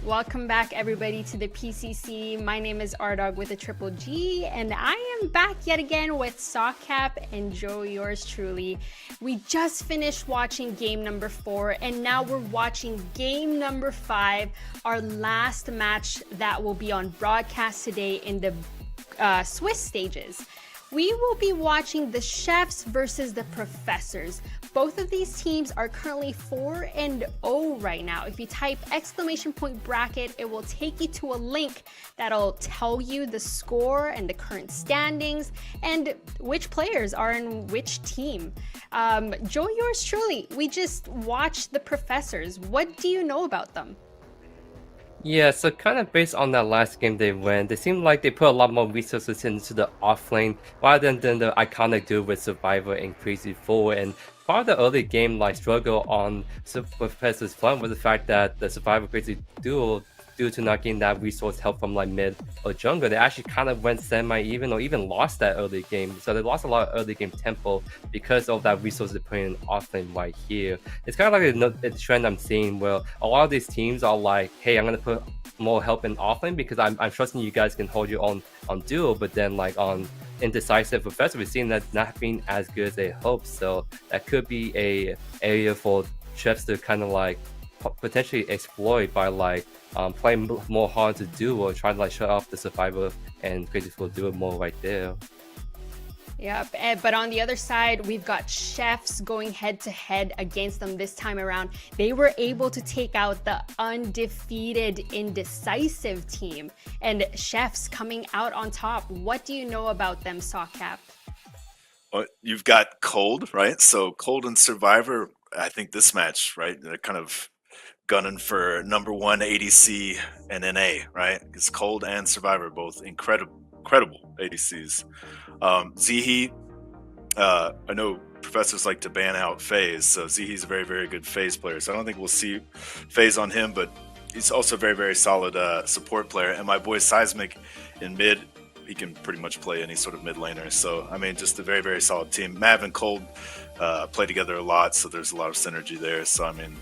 Welcome back, everybody, to the PCC. My name is Ardog with a triple G, and I am back yet again with Sockcap and Joe, yours truly. We just finished watching game number 4, and now we're watching game number 5, our last match that will be on broadcast today in the Swiss stages. We will be watching the Chefs versus the Professors. Both of these teams are currently 4-0 right now. If you type !bracket, it will take you to a link that'll tell you the score and the current standings and which players are in which team. Joe, yours truly, we just watched the Professors. What do you know about them? Yeah, so kind of based on that last game they went, it seemed like they put a lot more resources into the offlane rather than the iconic duo with Survivor and Crazy Four. And part of the early game struggle on Professor's front was the fact that the Survivor Crazy duo, due to not getting that resource help from mid or jungle, they actually kind of went semi-even or even lost that early game. So they lost a lot of early game tempo because of that resource they put in offlane right here. It's kind of like a trend I'm seeing where a lot of these teams are like, hey, I'm going to put more help in offlane because I'm trusting you guys can hold you on duo, but then on Indecisive Professor, we're seeing that not being as good as they hope. So that could be a area for Chefs to kind of potentially exploit by playing more hard to do or trying to shut off the Survivor and Crazy Fool duo more right there. Yep, but on the other side, we've got Chefs going head-to-head against them this time around. They were able to take out the undefeated Indecisive team, and Chefs coming out on top. What do you know about them, Sockcap? Well, you've got Cold, right? So Cold and Survivor, I think this match, right? They're kind of gunning for number 1 ADC and NA, right? Because Cold and Survivor both incredible ADCs. Zihi, I know professors like to ban out FaZe, so Zihi's a very, very good FaZe player. So I don't think we'll see FaZe on him, but he's also a very, very solid support player. And my boy Seismic in mid, he can pretty much play any sort of mid laner. So, I mean, just a very, very solid team. Mav and Cold play together a lot, so there's a lot of synergy there. So, I mean,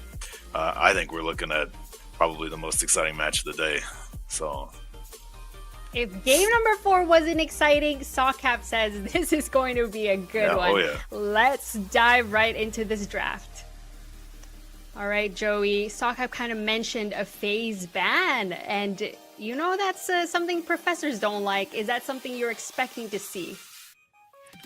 I think we're looking at probably the most exciting match of the day. So, if game number 4 wasn't exciting, Sockcap says this is going to be a good one. Oh yeah. Let's dive right into this draft. All right, Joey, Sockcap kind of mentioned a FaZe ban, and you know that's something professors don't like. Is that something you're expecting to see?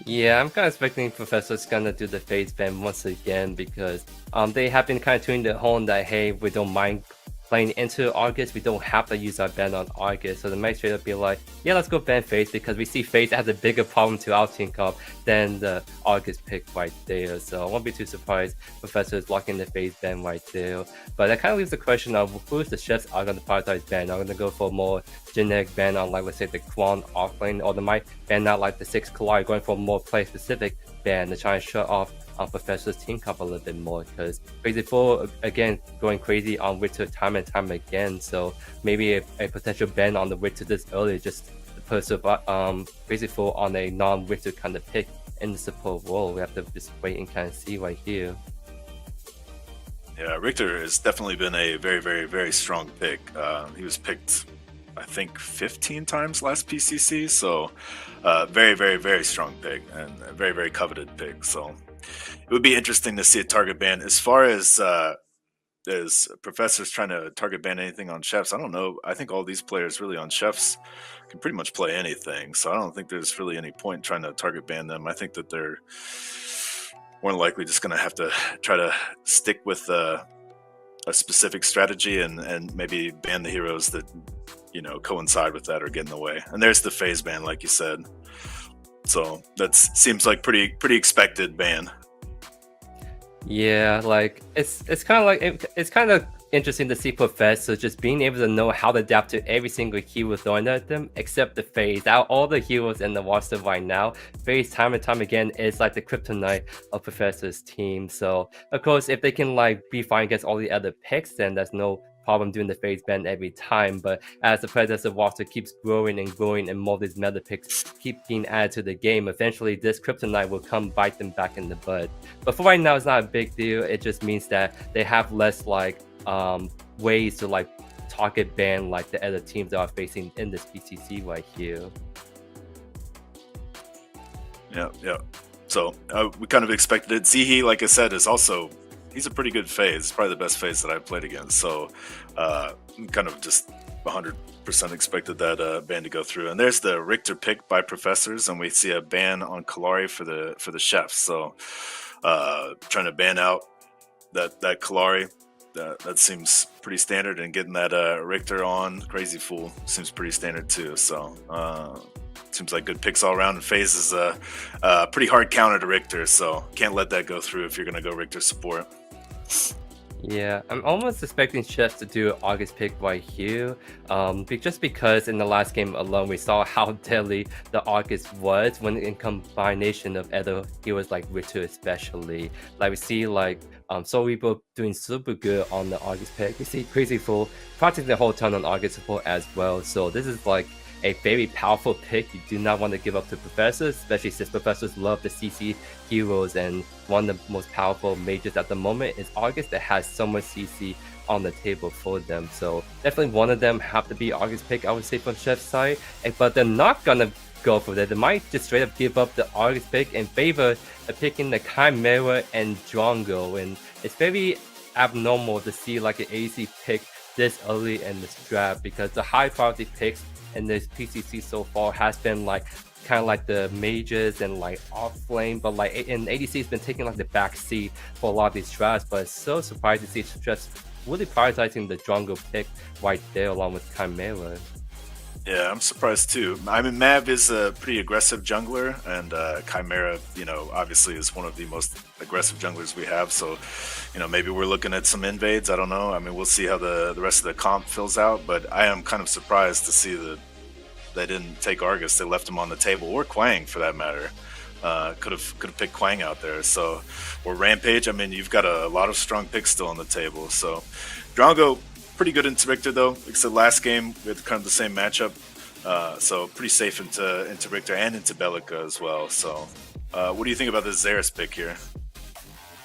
Yeah, I'm kind of expecting Professor's gonna do the FaZe ban once again because they have been kind of tuning the horn that, hey, we don't mind playing into August, we don't have to use our ban on August. So they might straight up be like, yeah, let's go ban FaZe because we see FaZe has a bigger problem to our team comp than the August pick right there. So I won't be too surprised Professor is locking the FaZe ban right there. But that kind of leaves the question of who is the Chefs are going to prioritize ban. Are going to go for more generic ban on let's say the Quan offlane, or they might ban out the 6 Kalari, going for a more play specific ban to try and shut off Professor's team comp a little bit more, because Crazy Four again going crazy on Witcher time and time again. So maybe a potential ban on the Witcher this early just to put Crazy Four on a non-Witcher kind of pick in the support role. We have to just wait and kind of see right here. Yeah, Richter has definitely been a very, very, very strong pick. He was picked, I think, 15 times last PCC, so very, very, very strong pick and a very, very coveted pick. So it would be interesting to see a target ban. As far as professors trying to target ban anything on Chefs, I don't know. I think all these players really on Chefs can pretty much play anything, so I don't think there's really any point trying to target ban them. I think that they're more than likely just going to have to try to stick with a specific strategy and maybe ban the heroes that coincide with that or get in the way. And there's the FaZe ban, like you said. So that seems like pretty expected ban. Yeah, it's kind of interesting to see Professor just being able to know how to adapt to every single hero thrown at them, except the FaZe. Out all the heroes in the roster right now, FaZe time and time again is the kryptonite of Professor's team. So of course, if they can be fine against all the other picks, then there's no problem doing the FaZe ban every time. But as the Predecessor roster keeps growing and growing and more of these meta picks keep being added to the game, eventually this kryptonite will come bite them back in the butt. But for right now, it's not a big deal. It just means that they have less ways to target ban like the other teams that are facing in this PCC right here. Yeah. So we kind of expected it. Zihi, like I said, is also, he's a pretty good phase. Probably the best phase that I've played against. So kind of just 100% expected that ban to go through. And there's the Richter pick by Professors, and we see a ban on Kalari for the chefs. So trying to ban out that Kalari. That seems pretty standard, and getting that Richter on Crazy Fool seems pretty standard too. So seems like good picks all around. And FaZe is a pretty hard counter to Richter, so can't let that go through if you're gonna go Richter support. Yeah, I'm almost expecting Chefs to do August pick right here, just because in the last game alone we saw how deadly the August was when in combination of other heroes like Richter especially. Like we see like Soul Reaper doing super good on the August pick. We see Crazy Fool practicing the whole ton on August support as well. So this is like a very powerful pick. You do not want to give up to Professors, especially since Professors love the CC heroes, and one of the most powerful mages at the moment is August that has so much CC on the table for them. So definitely one of them have to be August pick, I would say, from Chef's side. But they're not gonna go for that. They might just straight up give up the August pick in favor of picking the Chimera and Drongo, and it's very abnormal to see like an AC pick this early in this draft, because the high priority picks in this PCC so far has been like kind of like the mages and like off-lane, but like in ADC has been taking like the back seat for a lot of these drafts. But it's so surprising to see just really prioritizing the Drongo pick right there along with Chimera. Yeah, I'm surprised too. I mean, Mav is a pretty aggressive jungler, and Chimera, obviously is one of the most aggressive junglers we have. So, maybe we're looking at some invades. I don't know. I mean, we'll see how the rest of the comp fills out. But I am kind of surprised to see that they didn't take Argus. They left him on the table, or Quang for that matter. Could have picked Quang out there. So, or Rampage. I mean, you've got a lot of strong picks still on the table. So, Drongo, pretty good into Richter though. Except last game we had kind of the same matchup, so pretty safe into Richter and into Belica as well. So, what do you think about this Xerath pick here?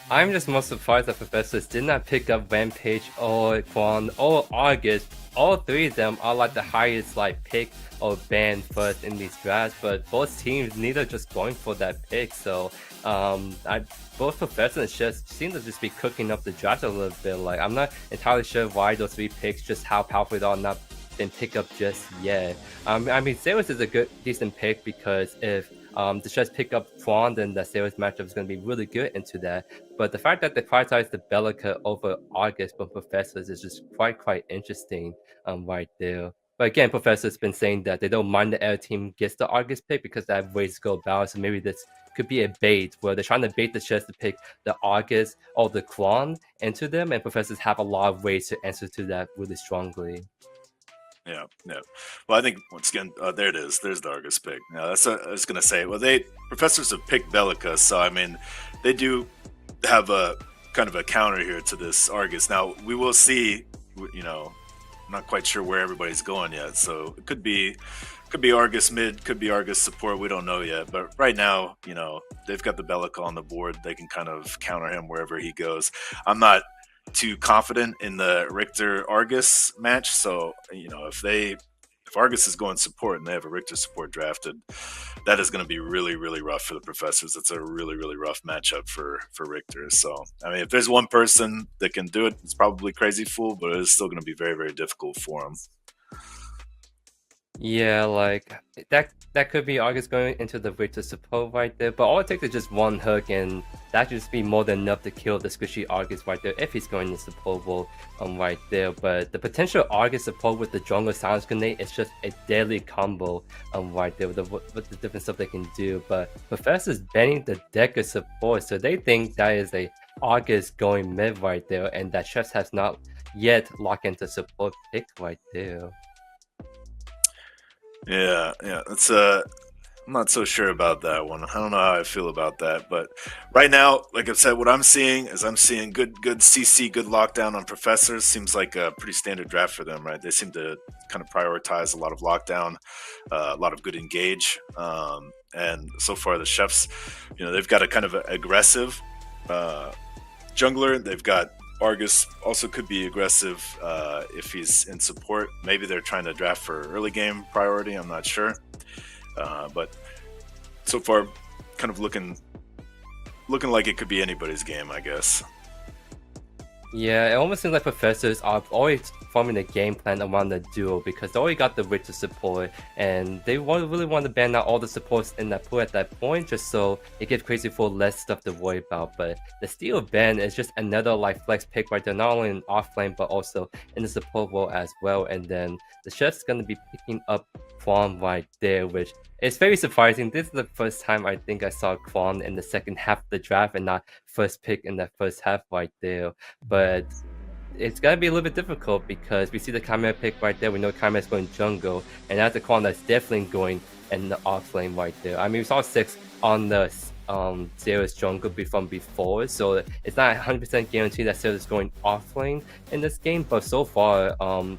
I'm just most surprised that Professors did not pick up Rampage or Quan or August. All three of them are like the highest like pick or ban first in these drafts, but both teams neither just going for that pick. So both Professors just seem to just be cooking up the draft a little bit. Like I'm not entirely sure why those three picks, just how powerful they are, not been picked up just yet. I mean, Xerath is a decent pick, because if the Chefs pick up Quan, then the Xerath matchup is going to be really good into that. But the fact that they prioritize the Belica over August from Professors is just quite interesting right there. But again, Professor's been saying that they don't mind the other team gets the August pick because they have ways to go about it. So maybe this could be a bait where they're trying to bait the Chefs to pick the August or the Quan into them, and Professors have a lot of ways to answer to that really strongly. Yeah. Well, I think once again, there it is. There's the Argus pick. Now, that's what I was gonna say. Well, Professors have picked Belica, so I mean, they do have a kind of a counter here to this Argus. Now we will see. I'm not quite sure where everybody's going yet, so it could be Argus mid, could be Argus support. We don't know yet, but right now, they've got the Belica on the board. They can kind of counter him wherever he goes. I'm not too confident in the Richter Argus match, so if Argus is going support and they have a Richter support drafted, that is going to be really rough for the Professors. It's a really rough matchup for Richter. So I mean, if there's one person that can do it, it's probably Crazy Fool, but it's still going to be very difficult for him. Yeah, like that could be August going into the Richter support right there, but all it takes is just one hook, and that should just be more than enough to kill the squishy August right there if he's going to support role right there. But the potential August support with the jungle silence grenade is just a deadly combo right there with the different stuff they can do. But Professor's banning the Decker support, so they think that is a August going mid right there, and that Chefs has not yet locked into support pick right there. Yeah, it's I'm not so sure about that one. I don't know how I feel about that, but right now, like I've said, what I'm seeing good CC, good lockdown on Professors. Seems like a pretty standard draft for them, right? They seem to kind of prioritize a lot of lockdown, a lot of good engage, and so far the Chefs, they've got a kind of aggressive jungler. They've got Argus also could be aggressive if he's in support. Maybe they're trying to draft for early game priority. I'm not sure, but so far, kind of looking like it could be anybody's game, I guess. Yeah, it almost seems like professors are always forming a game plan around the duo because they already got the Richter support and they really want to ban out all the supports in that pool at that point just so it gives Crazy 4 less stuff to worry about. But the Steel ban is just another like flex pick right there, not only in offlane but also in the support role as well. And then the Chef's going to be picking up Quan right there, which is very surprising. This is the first time I think I saw Quan in the second half of the draft and not first pick in that first half right there. But it's gonna be a little bit difficult because we see the Chimera pick right there. We know Chimera's going jungle, and that's a Quan that's definitely going in the off lane right there. I mean, we saw 6 on the Zero's jungle from before, so it's not 100% guaranteed that Zero's going off lane in this game. But so far,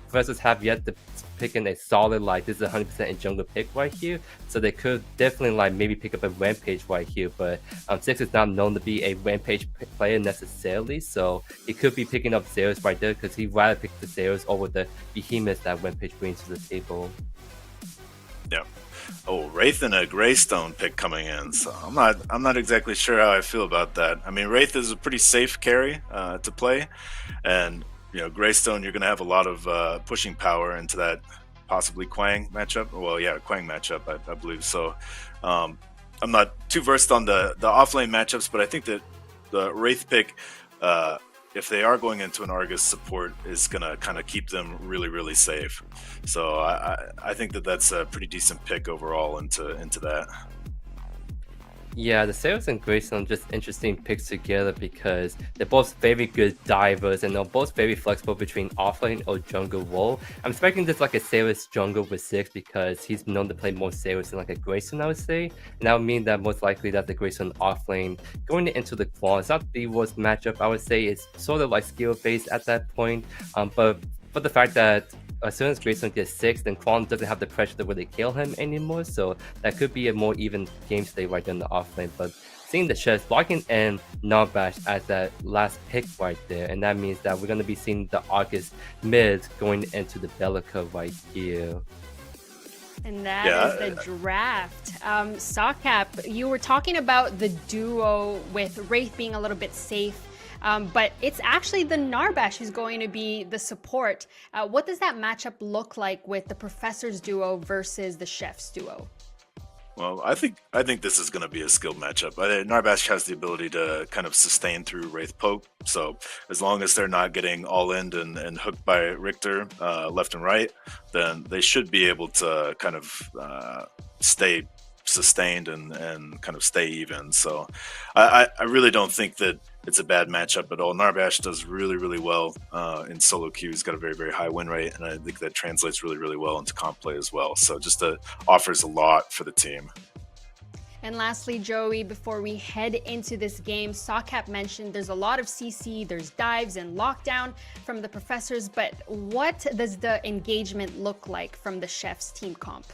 professors have yet to pick in a solid like this is 100% a jungle pick right here, so they could definitely like maybe pick up a rampage right here. But 6 is not known to be a rampage player necessarily, so he could be picking up Zeros right there because he'd rather pick the Zeros over the behemoths that rampage brings to the table. Yeah. Oh, Wraith and a Greystone pick coming in, so I'm not exactly sure how I feel about that. I mean, Wraith is a pretty safe carry to play, and you know, Greystone, you're going to have a lot of pushing power into that possibly Quang matchup. Well, yeah, Quang matchup, I believe. So I'm not too versed on the offlane matchups, but I think that the Wraith pick, if they are going into an Argus support, is going to kind of keep them really, really safe. So I think that that's a pretty decent pick overall into that. Yeah, the Zeros and Greystone are just interesting picks together because they're both very good divers and they're both very flexible between offlane or jungle role. I'm expecting this like a Zeros jungle with 6 because he's known to play more Zeros than like a Greystone, I would say. And that would mean that most likely that the Greystone offlane going into the Quan is not the worst matchup, I would say. It's sort of like skill based at that point. But the fact that as soon as Greystone gets 6, then Quan doesn't have the pressure to really kill him anymore, so that could be a more even game state right in the offlane. But seeing the Chefs blocking in Narbash as that last pick right there, and that means that we're going to be seeing the August mid going into the Bellica right here. And that is the draft. Sockcap, you were talking about the duo with Wraith being a little bit safe. But it's actually the Narbash who's going to be the support. What does that matchup look like with the Professor's duo versus the Chef's duo? Well, I think this is going to be a skilled matchup. Narbash has the ability to kind of sustain through Wraith poke, so as long as they're not getting all in and hooked by Richter left and right, then they should be able to kind of stay sustained and kind of stay even. So I really don't think that it's a bad matchup at all. Narbash does really, really well in solo queue. He's got a very, very high win rate, and I think that translates really, really well into comp play as well. So just offers a lot for the team. And lastly, Joey, before we head into this game, Sockcap mentioned there's a lot of CC, there's dives and lockdown from the Professors, but what does the engagement look like from the Chef's team comp?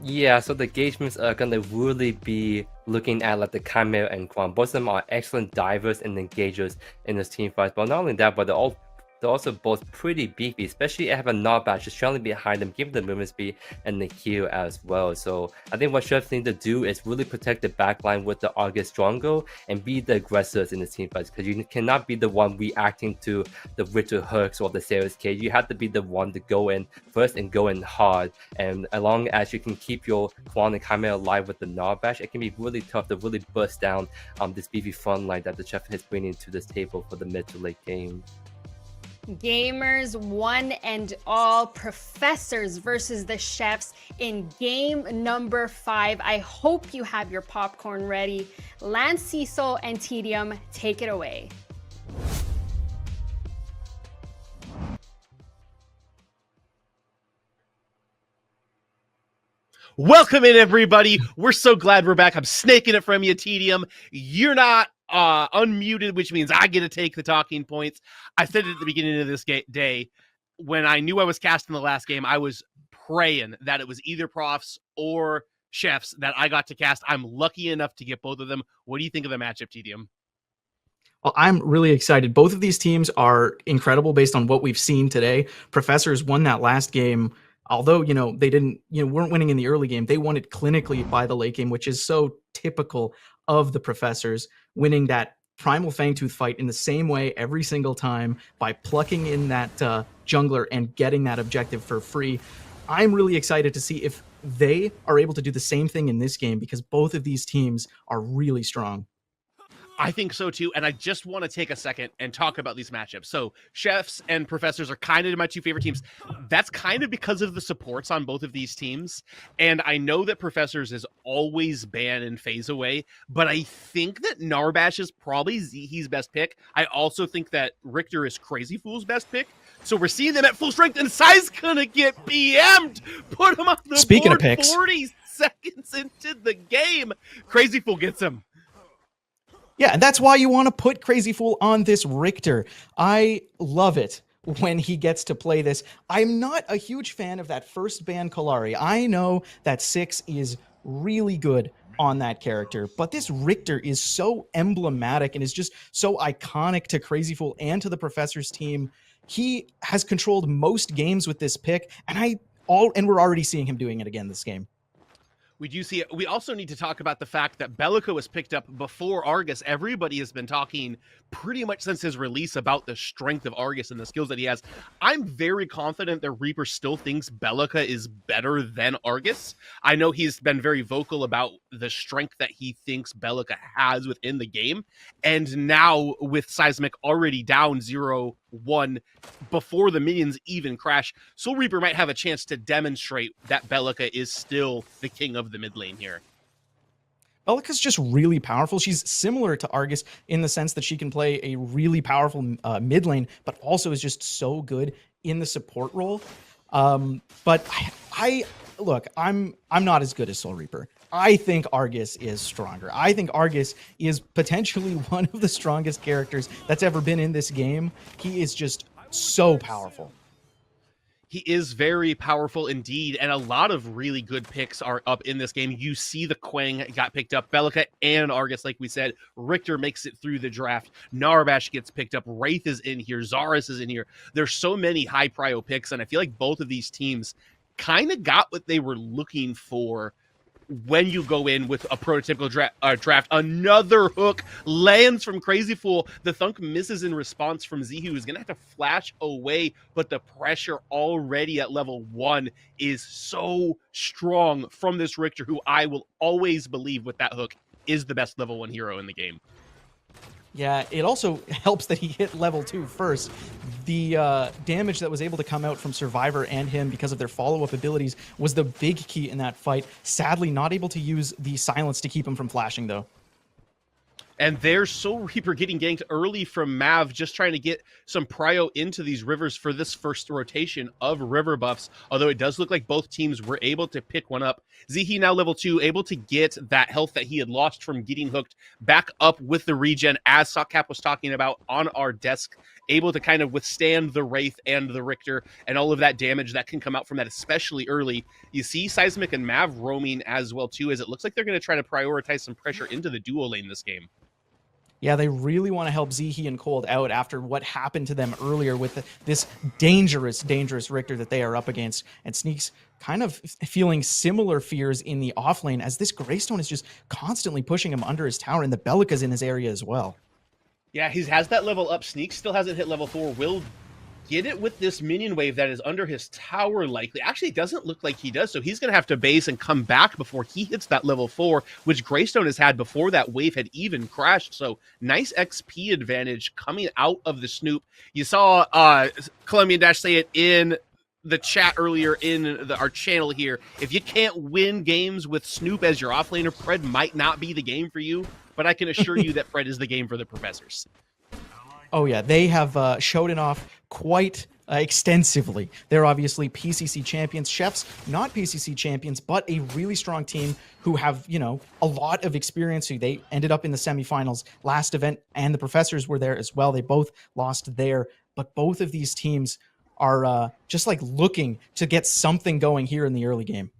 Yeah, so the engagements are gonna really be looking at like the Chimera and Quan. Both of them are excellent divers and engagers in this team fight. But not only that, but they're also both pretty beefy, especially have a knockback just trying behind them, giving the movement speed and the Q as well. So I think what Chefs need to do is really protect the backline with the August Drongo and be the aggressors in the team fights, because you cannot be the one reacting to the Richter hooks or the Sarah's cage. You have to be the one to go in first and go in hard. And as long as you can keep your Quan and Chimera alive with the knockback, it can be really tough to really bust down this beefy front line that the Chef is bringing to this table for the mid to late game. Gamers, one and all, Professors versus the Chefs in game number 5. I hope you have your popcorn ready. Lance Cecil and Tedium, take it away. Welcome in, everybody. We're so glad we're back. I'm snaking it from you, Tedium. You're not unmuted, which means I get to take the talking points. I said it at the beginning of this day, when I knew I was casting the last game, I was praying that it was either Profs or Chefs that I got to cast. I'm lucky enough to get both of them. What do you think of the matchup, Tedium? Well, I'm really excited. Both of these teams are incredible based on what we've seen today. Professors won that last game, although, they didn't, weren't winning in the early game. They won it clinically by the late game, which is so typical of the Professors, winning that Primal Fangtooth fight in the same way every single time by plucking in that jungler and getting that objective for free. I'm really excited to see if they are able to do the same thing in this game because both of these teams are really strong. I think so too, and I just want to take a second and talk about these matchups. So Chefs and Professors are kind of my two favorite teams. That's kind of because of the supports on both of these teams, and I know that Professors is always ban and phase away, but I think that Narbash is probably Zihi's best pick. I also think that Richter is Crazy Fool's best pick. So we're seeing them at full strength, and Sai's gonna get PM'd. Put him on the Speaking board of picks, 40 seconds into the game. Crazy Fool gets him. Yeah, and that's why you want to put Crazy Fool on this Richter. I love it when he gets to play this. I'm not a huge fan of that first ban Kalari. I know that 6 is really good on that character, but this Richter is so emblematic and is just so iconic to Crazy Fool and to the Professor's team. He has controlled most games with this pick, and we're already seeing him doing it again this game. We do see it. We also need to talk about the fact that Bellica was picked up before Argus. Everybody has been talking pretty much since his release about the strength of Argus and the skills that he has. I'm very confident that Reaper still thinks Bellica is better than Argus. I know he's been very vocal about the strength that he thinks Bellica has within the game. And now with Seismic already down 0-1 before the minions even crash, Soul Reaper might have a chance to demonstrate that Bellica is still the king of the mid lane here. Bellica's just really powerful. She's similar to Argus in the sense that she can play a really powerful mid lane, but also is just so good in the support role. But I look, I'm not as good as Soul Reaper. I think Argus is stronger. I think Argus is potentially one of the strongest characters that's ever been in this game. He is just so powerful. He is very powerful indeed, and a lot of really good picks are up in this game. You see the Quang got picked up, Bellica and Argus, like we said. Richter makes it through the draft. Narbash gets picked up. Wraith is in here. Zarus is in here. There's so many high prio picks, and I feel like both of these teams kind of got what they were looking for when you go in with a prototypical draft. Another hook lands from Crazy Fool. The Thunk misses in response from Zihu, who's going to have to flash away, but the pressure already at level 1 is so strong from this Richter, who I will always believe with that hook is the best level 1 hero in the game. Yeah, it also helps that he hit level 2 first. The damage that was able to come out from Survivor and him because of their follow-up abilities was the big key in that fight. Sadly, not able to use the silence to keep him from flashing, though. And there's Soul Reaper getting ganked early from Mav, just trying to get some prio into these rivers for this first rotation of river buffs, although it does look like both teams were able to pick one up. Zihi now level 2, able to get that health that he had lost from getting hooked back up with the regen, as Sockcap was talking about on our desk, able to kind of withstand the Wraith and the Richter and all of that damage that can come out from that, especially early. You see Seismic and Mav roaming as well too, as it looks like they're going to try to prioritize some pressure into the duo lane this game. Yeah, they really want to help Zihi and Cold out after what happened to them earlier with this dangerous Richter that they are up against. And Sneak's kind of feeling similar fears in the offlane as this Greystone is just constantly pushing him under his tower, and the Bellica's in his area as well. Yeah, he has that level up. Sneak still hasn't hit level 4. Will get it with this minion wave that is under his tower likely. Actually, it doesn't look like he does, so he's going to have to base and come back before he hits that level 4, which Greystone has had before that wave had even crashed. So nice XP advantage coming out of the Snoop. You saw Colombian Dash say it in the chat earlier in our channel here. If you can't win games with Snoop as your offlaner, Pred might not be the game for you, but I can assure you that Pred is the game for the Professors. Oh yeah, they have showed it off quite extensively. They're obviously PCC champions. Chefs, not PCC champions, but a really strong team who have, a lot of experience. They ended up in the semifinals last event, and the Professors were there as well. They both lost there, but both of these teams are just like looking to get something going here in the early game.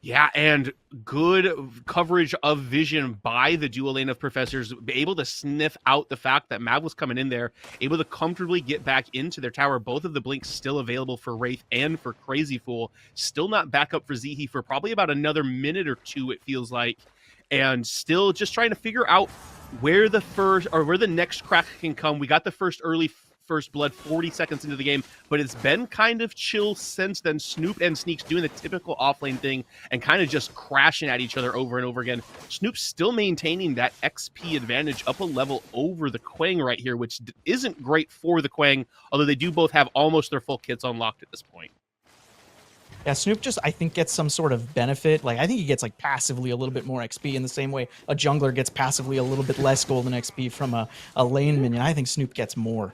Yeah, and good coverage of vision by the dual lane of Professors, able to sniff out the fact that Mav was coming in there, able to comfortably get back into their tower. Both of the blinks still available for Wraith and for Crazy Fool. Still not back up for Zihi for probably about another minute or two, it feels like. And still just trying to figure out where the next crack can come. We got the first blood 40 seconds into the game, but it's been kind of chill since then. Snoop and Sneaks doing the typical offlane thing and kind of just crashing at each other over and over again. Snoop still maintaining that XP advantage up a level over the Quang right here, which isn't great for the Quang, although they do both have almost their full kits unlocked at this point. Yeah, Snoop just, I think, gets some sort of benefit. Like, I think he gets, like, passively a little bit more XP in the same way a jungler gets passively a little bit less golden XP from a lane minion. I think Snoop gets more.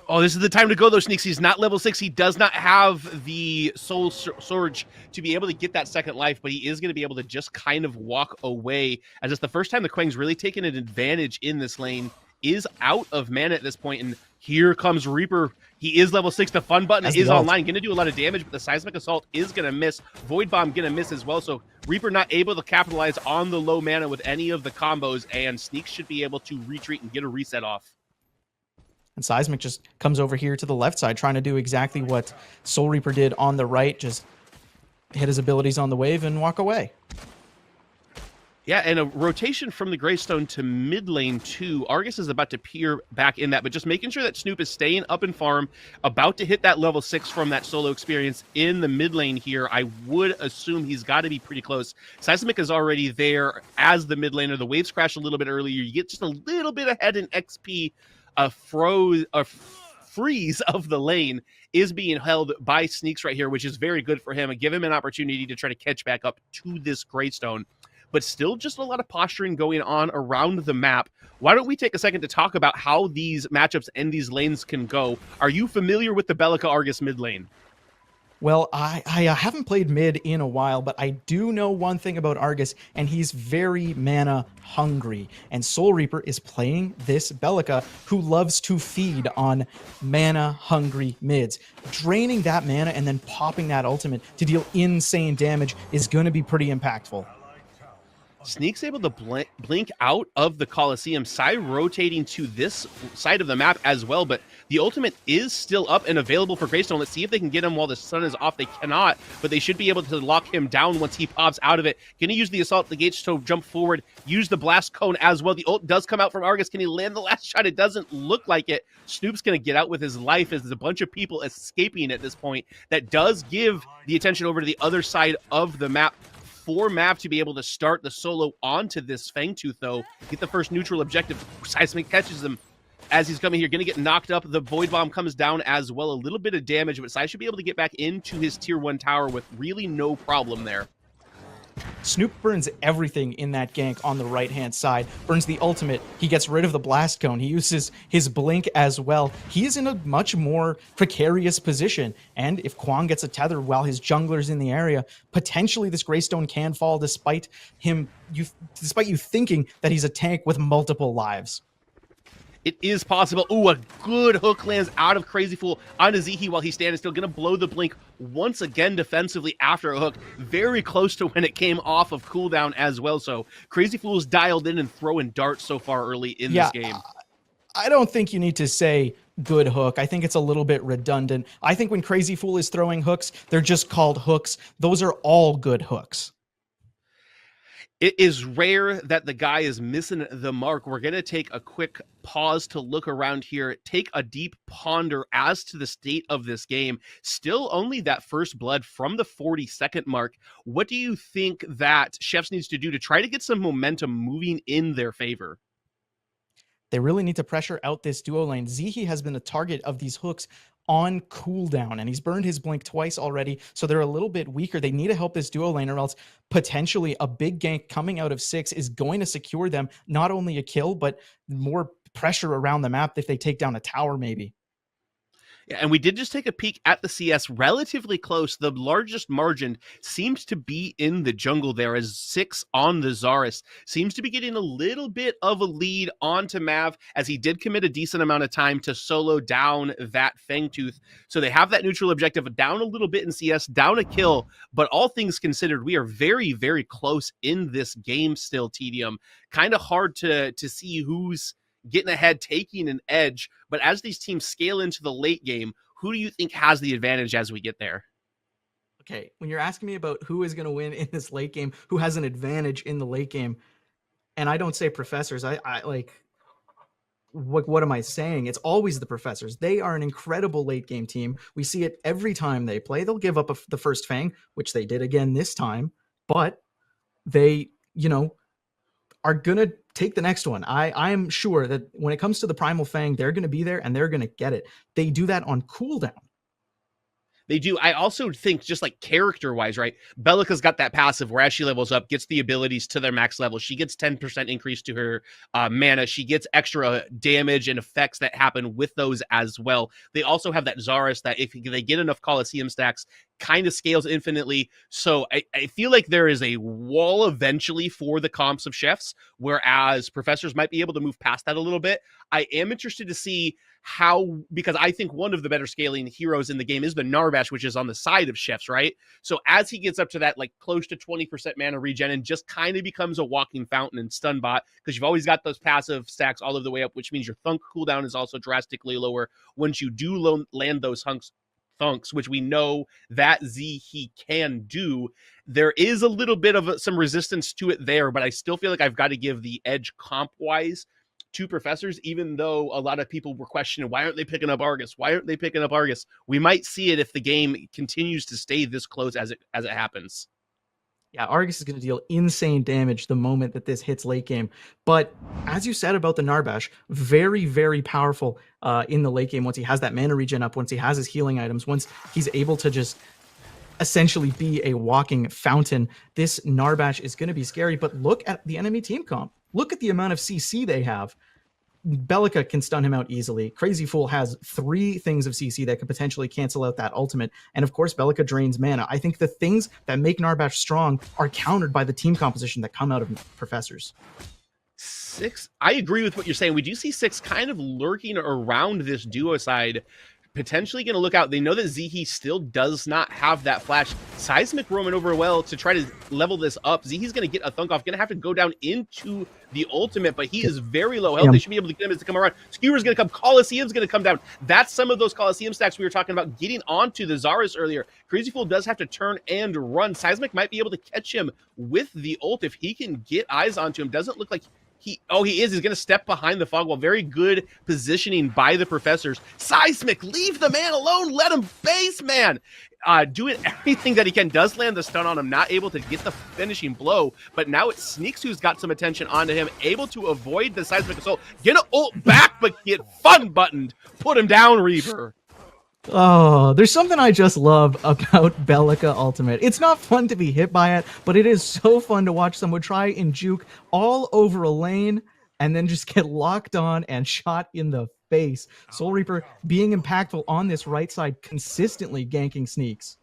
Oh, this is the time to go, though, Sneaks. He's not level 6. He does not have the Soul Surge to be able to get that second life, but he is going to be able to just kind of walk away, as it's the first time the Quang's really taken an advantage in this lane, is out of mana at this point, and here comes Reaper. He is level 6. The fun button is online. Going to do a lot of damage, but the Seismic Assault is going to miss. Void Bomb going to miss as well, so Reaper not able to capitalize on the low mana with any of the combos, and Sneaks should be able to retreat and get a reset off. And Seismic just comes over here to the left side, trying to do exactly what Soul Reaper did on the right, just hit his abilities on the wave and walk away. Yeah, and a rotation from the Greystone to mid lane too. Argus is about to peer back in that, but just making sure that Snoop is staying up in farm, about to hit that level 6 from that solo experience in the mid lane here. I would assume he's got to be pretty close. Seismic is already there as the mid laner. The waves crash a little bit earlier. You get just a little bit ahead in XP. A freeze of the lane is being held by Sneaks right here, which is very good for him and give him an opportunity to try to catch back up to this Greystone. But still just a lot of posturing going on around the map. Why don't we take a second to talk about how these matchups and these lanes can go? Are you familiar with the Bellica Argus mid lane? Well, I haven't played mid in a while, but I do know one thing about Argus, and he's very mana hungry. And Soul Reaper is playing this Bellica, who loves to feed on mana hungry mids. Draining that mana and then popping that ultimate to deal insane damage is going to be pretty impactful. Sneak's able to blink out of the Colosseum, Sai rotating to this side of the map as well, but the ultimate is still up and available for Greystone. Let's see if they can get him while the sun is off. They cannot, but they should be able to lock him down once he pops out of it. Gonna use the Assault the Gates to jump forward, use the Blast Cone as well. The ult does come out from Argus. Can he land the last shot? It doesn't look like it. Snoop's gonna get out with his life as there's a bunch of people escaping at this point. That does give the attention over to the other side of the map. For Mav to be able to start the solo onto this Fangtooth, though. Get the first neutral objective. Seismic catches him as he's coming here. Going to get knocked up. The Void Bomb comes down as well. A little bit of damage, but Sai should be able to get back into his tier 1 tower with really no problem there. Snoop burns everything in that gank on the right-hand side. Burns the ultimate. He gets rid of the blast cone. He uses his blink as well. He is in a much more precarious position. And if Kwang gets a tether while his jungler's in the area, potentially this Greystone can fall despite you thinking that he's a tank with multiple lives. It is possible. Ooh, a good hook lands out of Crazy Fool onto Zihi while he's standing still. Going to blow the blink once again defensively after a hook. Very close to when it came off of cooldown as well. So Crazy Fool is dialed in and throwing darts so far early in this game. I don't think you need to say good hook. I think it's a little bit redundant. I think when Crazy Fool is throwing hooks, they're just called hooks. Those are all good hooks. It is rare that the guy is missing the mark. We're going to take a quick pause to look around here, take a deep ponder as to the state of this game. Still only that first blood from the 40-second mark. What do you think that Chefs needs to do to try to get some momentum moving in their favor? They really need to pressure out this duo lane. Zihi has been a target of these hooks on cooldown, and he's burned his blink twice already, so they're a little bit weaker. They need to help this duo lane, or else potentially a big gank coming out of 6 is going to secure them not only a kill, but more pressure around the map if they take down a tower maybe. Yeah, and we did just take a peek at the CS, relatively close. The largest margin seems to be in the jungle there, as 6 on the Zarus seems to be getting a little bit of a lead onto Mav, as he did commit a decent amount of time to solo down that Fangtooth. So they have that neutral objective down a little bit in CS, down a kill, but all things considered, we are very, very close in this game still, Tedium. Kind of hard to see who's getting ahead, taking an edge. But as these teams scale into the late game, who do you think has the advantage as we get there? Okay, when you're asking me about who is going to win in this late game, who has an advantage in the late game, and I don't say professors, I like, what am I saying? It's always the professors. They are an incredible late game team. We see it every time they play. They'll give up the first Fang, which they did again this time, but they, are going to take the next one. I'm sure that when it comes to the Primal Fang, they're going to be there and they're going to get it. They do that on cooldown. They do. I also think, just like character-wise, right? Belica's got that passive where as she levels up, gets the abilities to their max level. She gets 10% increase to her mana. She gets extra damage and effects that happen with those as well. They also have that Zarus that if they get enough Colosseum stacks, kind of scales infinitely. So I feel like there is a wall eventually for the comps of chefs, whereas professors might be able to move past that a little bit. I am interested to see how, because I think one of the better scaling heroes in the game is the Narbash, which is on the side of chefs, right? So as he gets up to that, like close to 20% mana regen and just kind of becomes a walking fountain and stun bot, because you've always got those passive stacks all of the way up, which means your thunk cooldown is also drastically lower once you do land those thunks, which we know that he can do. There is a little bit of some resistance to it there, but I still feel like I've got to give the edge comp-wise to professors, even though a lot of people were questioning, why aren't they picking up Argus? Why aren't they picking up Argus? We might see it if the game continues to stay this close as it happens. Yeah, Argus is going to deal insane damage the moment that this hits late game. But as you said about the Narbash, very, very powerful in the late game once he has that mana regen up, once he has his healing items, once he's able to just essentially be a walking fountain. This Narbash is going to be scary, but look at the enemy team comp. Look at the amount of CC they have. Belica can stun him out easily. Crazy Fool has 3 things of CC that could potentially cancel out that ultimate. And of course, Belica drains mana. I think the things that make Narbash strong are countered by the team composition that come out of professors. 6, I agree with what you're saying. We do see 6 kind of lurking around this duo side, potentially going to look out. They know that Zihi still does not have that flash. Seismic roaming over well to try to level this up. Zihi's going to get a thunk off, going to have to go down into the ultimate, but he is very low health. They should be able to get him as to come around. Skewer's going to come. Colosseum's going to come down. That's some of those Colosseum stacks we were talking about getting onto the Zarus earlier. Crazy Fool does have to turn and run. Seismic might be able to catch him with the ult if he can get eyes onto him. Doesn't look like he is. He's going to step behind the fog wall. Very good positioning by the professors. Seismic, leave the man alone. Let him base, man. Doing everything that he can. Does land the stun on him. Not able to get the finishing blow. But now it's Sneaks who's got some attention onto him. Able to avoid the Seismic assault. Get an ult back, but get fun buttoned. Put him down, Reaver. Oh, there's something I just love about Belica Ultimate. It's not fun to be hit by it, but it is so fun to watch someone try and juke all over a lane and then just get locked on and shot in the face. Soul Reaper being impactful on this right side, consistently ganking Sneaks.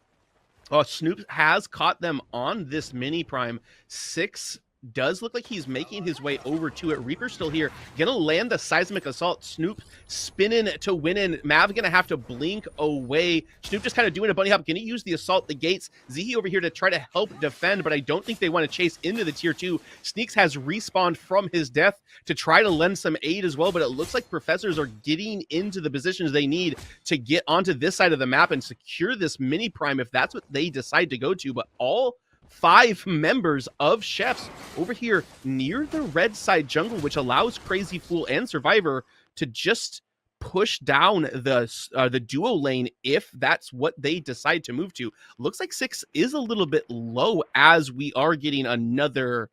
Oh, Snoop has caught them on this mini prime. 6 does look like he's making his way over to it. Reaper's still here. Gonna land the Seismic Assault. Snoop spinning to win in. Mav gonna have to blink away. Snoop just kind of doing a bunny hop. Gonna use the Assault the gates. Zihi over here to try to help defend, but I don't think they want to chase into the tier 2. Sneaks has respawned from his death to try to lend some aid as well, but it looks like professors are getting into the positions they need to get onto this side of the map and secure this mini prime if that's what they decide to go to. But all 5 members of chefs over here near the red side jungle, which allows Crazy Fool and Survivor to just push down the duo lane if that's what they decide to move to. Looks like 6 is a little bit low as we are getting another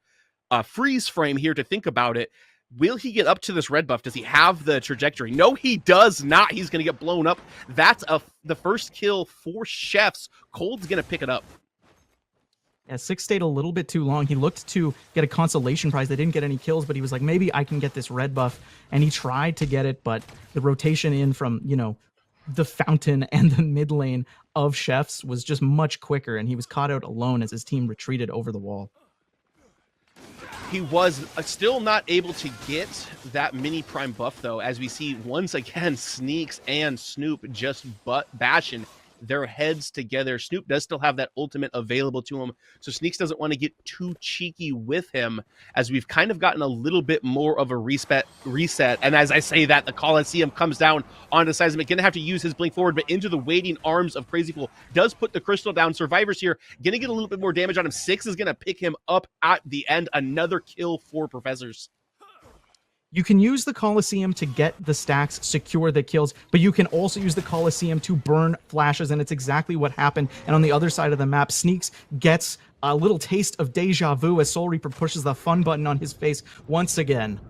freeze frame here to think about it. Will he get up to this red buff? Does he have the trajectory? No, he does not. He's going to get blown up. That's the first kill for chefs. Cold's going to pick it up. Yeah, 6 stayed a little bit too long. He looked to get a consolation prize. They didn't get any kills, but he was like, maybe I can get this red buff. And he tried to get it, but the rotation in from, the fountain and the mid lane of Chefs was just much quicker, and he was caught out alone as his team retreated over the wall. He was still not able to get that mini prime buff, though, as we see once again Sneaks and Snoop just bashing their heads together. Snoop does still have that ultimate available to him, so Sneaks doesn't want to get too cheeky with him, as we've kind of gotten a little bit more of a reset. And as I say that, the Coliseum comes down onto Seismic, gonna have to use his blink forward, but into the waiting arms of Crazy Fool, does put the crystal down. Survivors here gonna get a little bit more damage on him. Six is gonna pick him up at the end. Another kill for Professors. You can use the Coliseum to get the stacks, secure the kills, but you can also use the Coliseum to burn flashes, and it's exactly what happened. And on the other side of the map, Sneaks gets a little taste of deja vu as Soul Reaper pushes the fun button on his face once again.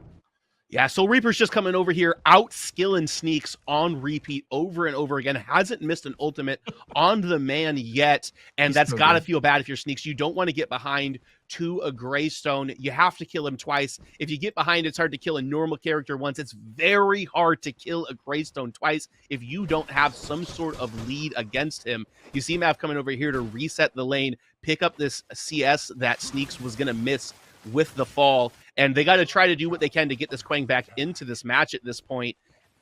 Yeah, Soul Reaper's just coming over here, out-skilling Sneaks on repeat over and over again. Hasn't missed an ultimate on the man yet, and that's got to feel bad if you're Sneaks. You don't want to get behind to a Greystone. You have to kill him twice. If you get behind, it's hard to kill a normal character once. It's very hard to kill a Greystone twice if you don't have some sort of lead against him. You see Mav coming over here to reset the lane, pick up this CS that Sneaks was going to miss with the fall, and they got to try to do what they can to get this Quang back into this match at this point.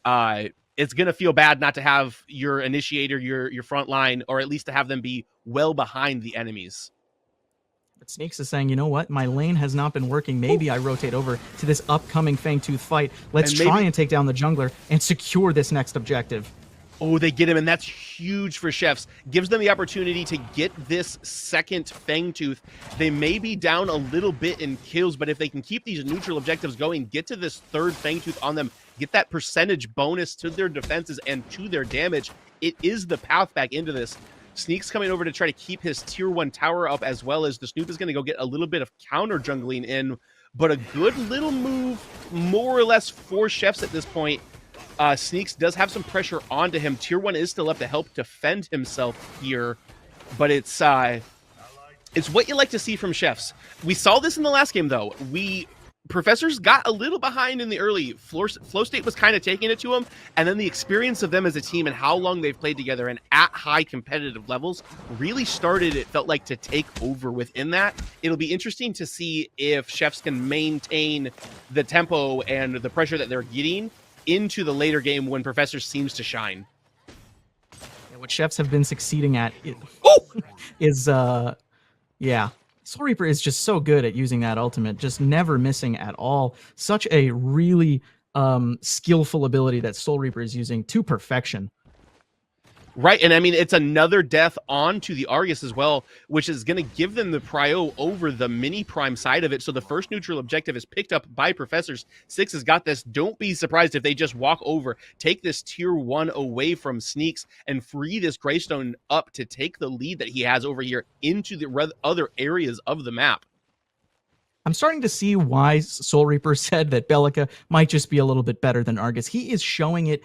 It's going to feel bad not to have your initiator, your front line, or at least to have them be well behind the enemies. But Sneaks is saying, you know what? My lane has not been working. Maybe I rotate over to this upcoming Fangtooth fight. Let's try and take down the jungler and secure this next objective. Oh, they get him, and that's huge for Chefs. Gives them the opportunity to get this second Fangtooth. They may be down a little bit in kills, but if they can keep these neutral objectives going, get to this third Fangtooth on them, get that percentage bonus to their defenses and to their damage, it is the path back into this. Sneak's coming over to try to keep his tier 1 tower up, as well as the Snoop is going to go get a little bit of counter jungling in, but a good little move, more or less, for Chefs at this point. Sneaks does have some pressure onto him. Tier 1 is still up to help defend himself here, but it's what you like to see from Chefs. We saw this in the last game, though. Professors got a little behind in the early. Flow State was kind of taking it to them, and then the experience of them as a team and how long they've played together and at high competitive levels really started, it felt like, to take over within that. It'll be interesting to see if Chefs can maintain the tempo and the pressure that they're getting into the later game when Professor seems to shine. Yeah, what Chefs have been succeeding at is Soul Reaper is just so good at using that ultimate, just never missing at all. Such a really skillful ability that Soul Reaper is using to perfection. Right, and I mean, it's another death onto the Argus as well, which is going to give them the prio over the mini prime side of it. So the first neutral objective is picked up by Professors. Six has got this. Don't be surprised if they just walk over, take this tier 1 away from Sneaks, and free this Greystone up to take the lead that he has over here into the other areas of the map. I'm starting to see why Soul Reaper said that Bellica might just be a little bit better than Argus. He is showing it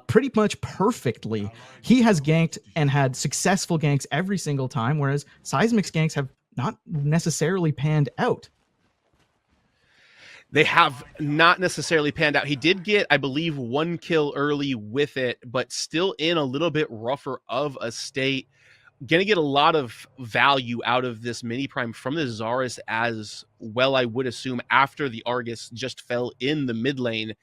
pretty much perfectly. He has ganked and had successful ganks every single time, whereas Seismic's ganks have not necessarily panned out. They have not necessarily panned out. He did get, I believe, 1 kill early with it, but still in a little bit rougher of a state. Going to get a lot of value out of this mini prime from the Zarus as well, I would assume, after the Argus just fell in the mid lane.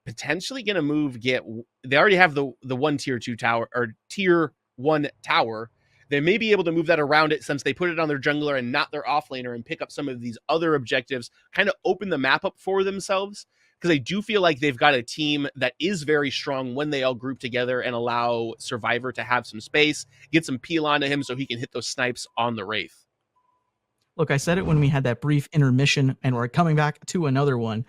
Potentially going to move, they already have the 1 tier 2 tower, or tier 1 tower. They may be able to move that around it since they put it on their jungler and not their offlaner, and pick up some of these other objectives, kind of open the map up for themselves. Because I do feel like they've got a team that is very strong when they all group together and allow Survivor to have some space, get some peel onto him so he can hit those snipes on the Wraith. Look, I said it when we had that brief intermission, and we're coming back to another one.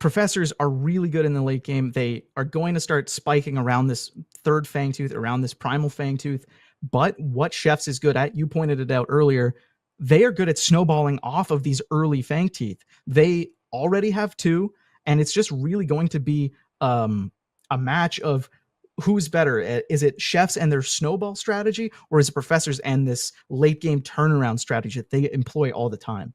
Professors are really good in the late game. They are going to start spiking around this third Fangtooth, around this primal Fangtooth. But what Chefs is good at, you pointed it out earlier, they are good at snowballing off of these early Fangteeth. They already have 2. And it's just really going to be a match of who's better. Is it Chefs and their snowball strategy, or is it Professors and this late game turnaround strategy that they employ all the time?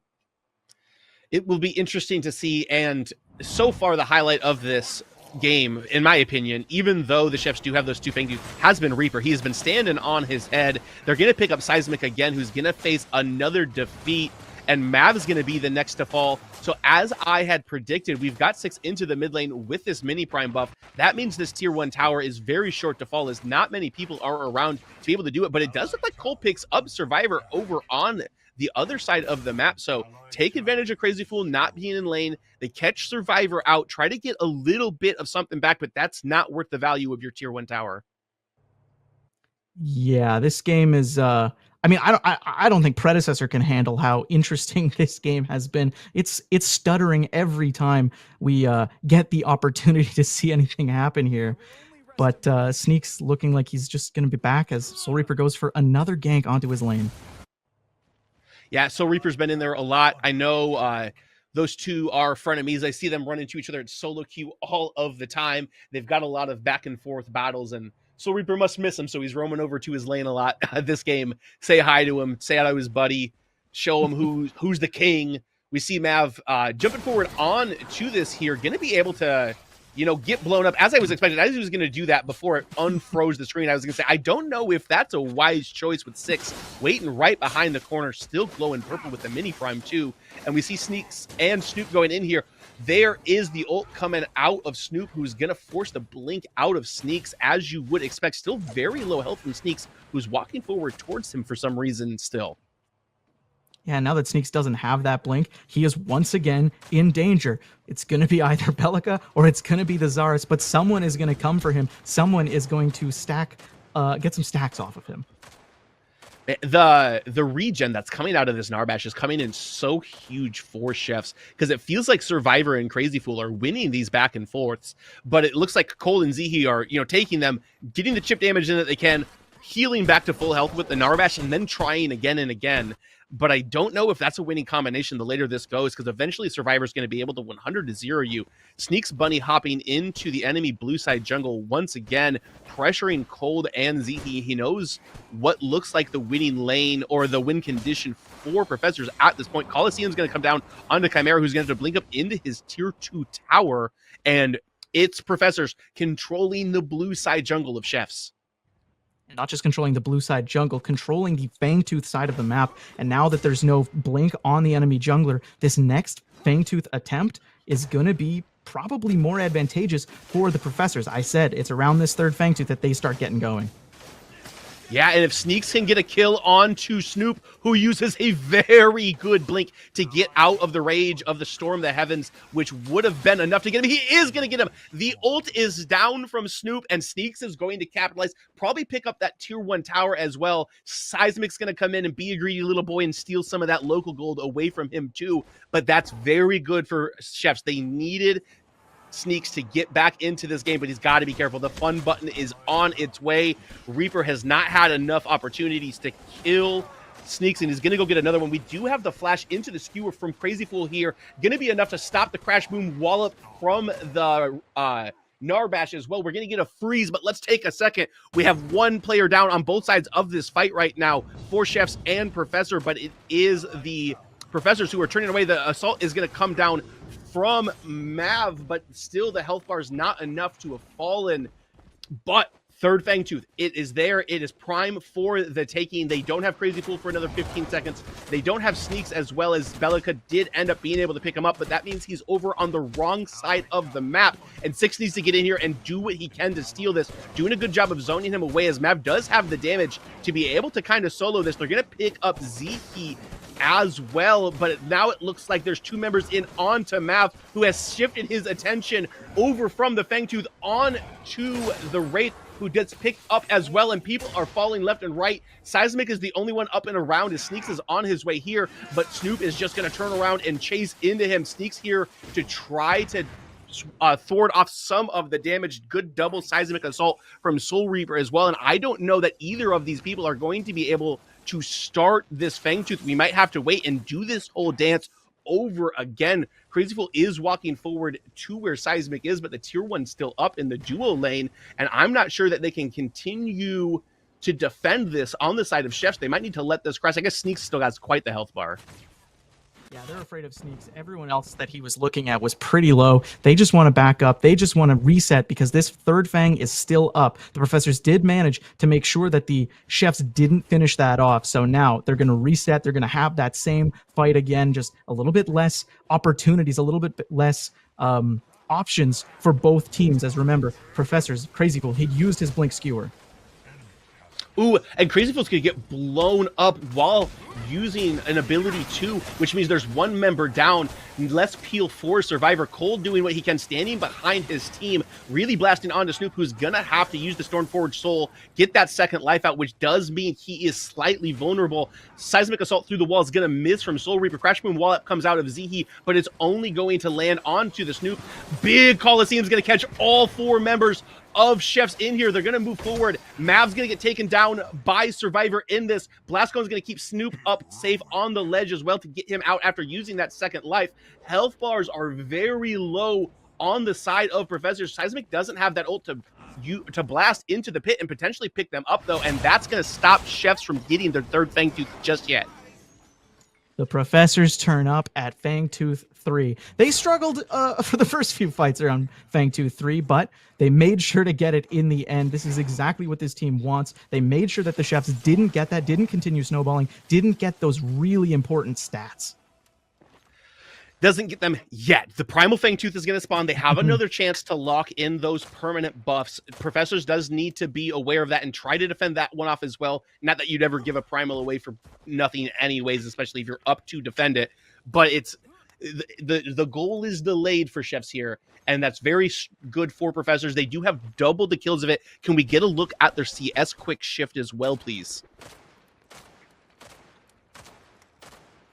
It will be interesting to see. And so far, the highlight of this game, in my opinion, even though the Chefs do have those two Fangtooth, has been Reaper. He has been standing on his head. They're going to pick up Seismic again, who's going to face another defeat, and Mav's going to be the next to fall. So as I had predicted, we've got 6 into the mid lane with this mini prime buff. That means this tier 1 tower is very short to fall, as not many people are around to be able to do it. But it does look like Cole picks up Survivor over on the other side of the map. So take advantage of Crazy Fool not being in lane. They catch Survivor out, try to get a little bit of something back, but that's not worth the value of your tier 1 tower. Yeah, this game is I mean, I don't think Predecessor can handle how interesting this game has been. It's stuttering every time we get the opportunity to see anything happen here. But Sneak's looking like he's just going to be back as Soul Reaper goes for another gank onto his lane. Yeah, Soul Reaper's been in there a lot. I know those two are frenemies. I see them run into each other at solo queue all of the time. They've got a lot of back and forth battles, and Soul Reaper must miss him, so he's roaming over to his lane a lot this game. Say hi to him, say hi to his buddy, show him who's the king. We see Mav jumping forward on to this here, going to be able to, get blown up, as I was expecting. As he was going to do that before it unfroze the screen, I was going to say, I don't know if that's a wise choice with 6 waiting right behind the corner, still glowing purple with the mini prime too. And we see Sneaks and Snoop going in here. There is the ult coming out of Snoop, who's going to force the blink out of Sneaks, as you would expect. Still very low health from Sneaks, who's walking forward towards him for some reason still. Yeah, now that Sneaks doesn't have that blink, he is once again in danger. It's going to be either Belica or it's going to be the Zarus, but someone is going to come for him. Someone is going to get some stacks off of him. The regen that's coming out of this Narbash is coming in so huge for Chefs, because it feels like Survivor and Crazy Fool are winning these back and forths, but it looks like Cole and Zihi are, taking them, getting the chip damage in that they can, healing back to full health with the Narbash, and then trying again and again. But I don't know if that's a winning combination the later this goes, because eventually Survivor's going to be able to 100-0 you. Sneaks bunny hopping into the enemy blue side jungle once again, pressuring Cold and Zihi. He knows what looks like the winning lane or the win condition for Professors at this point. Coliseum's going to come down onto Chimera, who's going to blink up into his tier 2 tower, and it's Professors controlling the blue side jungle of Chefs. Not just controlling the blue side jungle, controlling the Fangtooth side of the map. And now that there's no blink on the enemy jungler, this next Fangtooth attempt is going to be probably more advantageous for the Professors. I said it's around this third Fangtooth that they start getting going. Yeah, and if Sneaks can get a kill onto Snoop, who uses a very good blink to get out of the rage of the Storm the Heavens, which would have been enough to get him. He is going to get him. The ult is down from Snoop, and Sneaks is going to capitalize, probably pick up that tier 1 tower as well. Seismic's going to come in and be a greedy little boy and steal some of that local gold away from him too, but that's very good for Chefs. They needed Sneaks to get back into this game, but he's got to be careful. The fun button is on its way. Reaper has not had enough opportunities to kill Sneaks, and he's going to go get another one. We do have the flash into the skewer from Crazy Fool here. Going to be enough to stop the Crash Boom wallop from the Narbash as well. We're going to get a freeze, but let's take a second. We have one player down on both sides of this fight right now for Chefs and Professor, but it is the Professors who are turning away. The assault is going to come down from Mav, but still the health bar is not enough to have fallen. But third Fangtooth, it is there. It is prime for the taking. They don't have Crazy Fool for another 15 seconds. They don't have Sneaks, as well as Belica did end up being able to pick him up, but that means he's over on the wrong side of the map, and 6 needs to get in here and do what he can to steal this. Doing a good job of zoning him away, as Mav does have the damage to be able to kind of solo this. They're going to pick up Zeke as well, but now it looks like there's 2 members in onto Mav, who has shifted his attention over from the Fangtooth on to the Wraith, who gets picked up as well, and people are falling left and right. Seismic is the only one up and around, as Sneaks is on his way here, but Snoop is just going to turn around and chase into him. Sneaks here to try to thwart off some of the damage. Good double Seismic assault from Soul Reaper as well, and I don't know that either of these people are going to be able to start this Fangtooth. We might have to wait and do this whole dance over again. Crazy Fool is walking forward to where Seismic is, but the tier 1's still up in the duo lane, and I'm not sure that they can continue to defend this on the side of Chefs. They might need to let this cross. I guess Sneaks still has quite the health bar. Yeah, they're afraid of sneaks. Everyone else that he was looking at was pretty low. They just want to back up. They just want to reset because this third Fang is still up. The professors did manage to make sure that the chefs didn't finish that off. So now they're going to reset. They're going to have that same fight again, just a little bit less opportunities, a little bit less options for both teams. As remember, professors, Crazy Fool, he'd used his Blink Skewer. Ooh, and Crazy Fool's gonna get blown up while using an ability too, which means there's one member down. Let's peel for Survivor. Cole doing what he can, standing behind his team, really blasting onto Snoop, who's gonna have to use the Stormforged Soul, get that second life out, which does mean he is slightly vulnerable. Seismic Assault through the wall is gonna miss from Soul Reaper. Crash Boom Wallop comes out of Zihi, but it's only going to land onto the Snoop. Big Coliseum's gonna catch all 4 members of chefs in here. They're going to move forward. Mav's going to get taken down by Survivor in this. Blascone's going to keep Snoop up safe on the ledge as well to get him out after using that second life. Health bars are very low on the side of Professor. Seismic doesn't have that ult to blast into the pit and potentially pick them up, though, and that's going to stop chefs from getting their third Fangtooth just yet. The professors turn up at Fangtooth 3. They struggled for the first few fights around Fangtooth 3, but they made sure to get it in the end. This is exactly what this team wants. They made sure that the chefs didn't get that, didn't continue snowballing, didn't get those really important stats. Doesn't get them yet. The Primal Fangtooth is going to spawn. They have another chance to lock in those permanent buffs. Professors does need to be aware of that and try to defend that one off as well. Not that you'd ever give a Primal away for nothing anyways, especially if you're up to defend it. But it's the goal is delayed for chefs here, and that's very good for Professors. They do have double the kills of it. Can we get a look at their CS quick shift as well, please?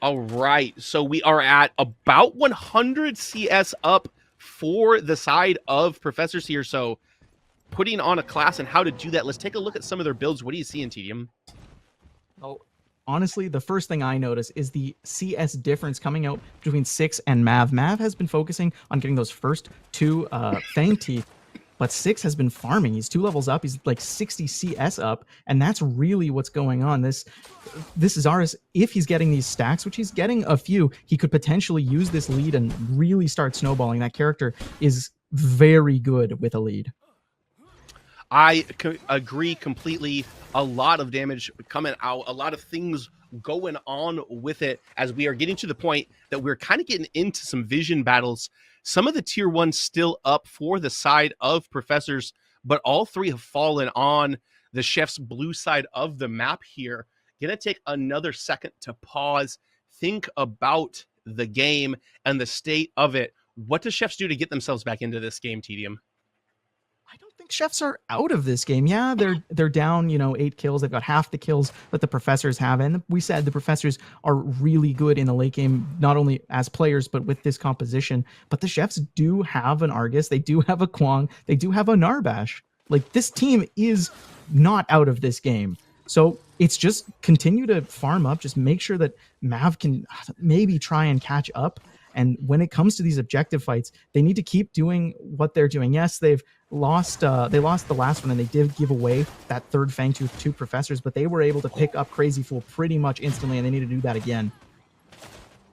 All right, so we are at about 100 CS up for the side of Professors here. So putting on a class and how to do that, let's take a look at some of their builds. What do you see in Tedium? Well, honestly, the first thing I notice is the CS difference coming out between Six and Mav. Mav has been focusing on getting those first 2 Fang Teeth, but Six has been farming. He's 2 levels up. He's like 60 CS up, and that's really what's going on. This Zaris, if he's getting these stacks, which he's getting a few, he could potentially use this lead and really start snowballing. That character is very good with a lead. I agree completely. A lot of damage coming out, a lot of things going on with it as we are getting to the point that we're kind of getting into some vision battles. Some of the tier 1s still up for the side of Professors, but all 3 have fallen on the chef's blue side of the map here. Gonna take another second to pause, think about the game and the state of it. What does chefs do to get themselves back into this game, Tedium? I don't think chefs are out of this game. Yeah, they're down, 8 kills. They've got half the kills that the professors have. And we said the professors are really good in the late game, not only as players, but with this composition. But the chefs do have an Argus. They do have a Kwang. They do have a Narbash. Like, this team is not out of this game. So it's just continue to farm up. Just make sure that Mav can maybe try and catch up. And when it comes to these objective fights, they need to keep doing what they're doing. Yes, they lost the last one, and they did give away that third Fangtooth to Professors, but they were able to pick up Crazy Fool pretty much instantly, and they need to do that again.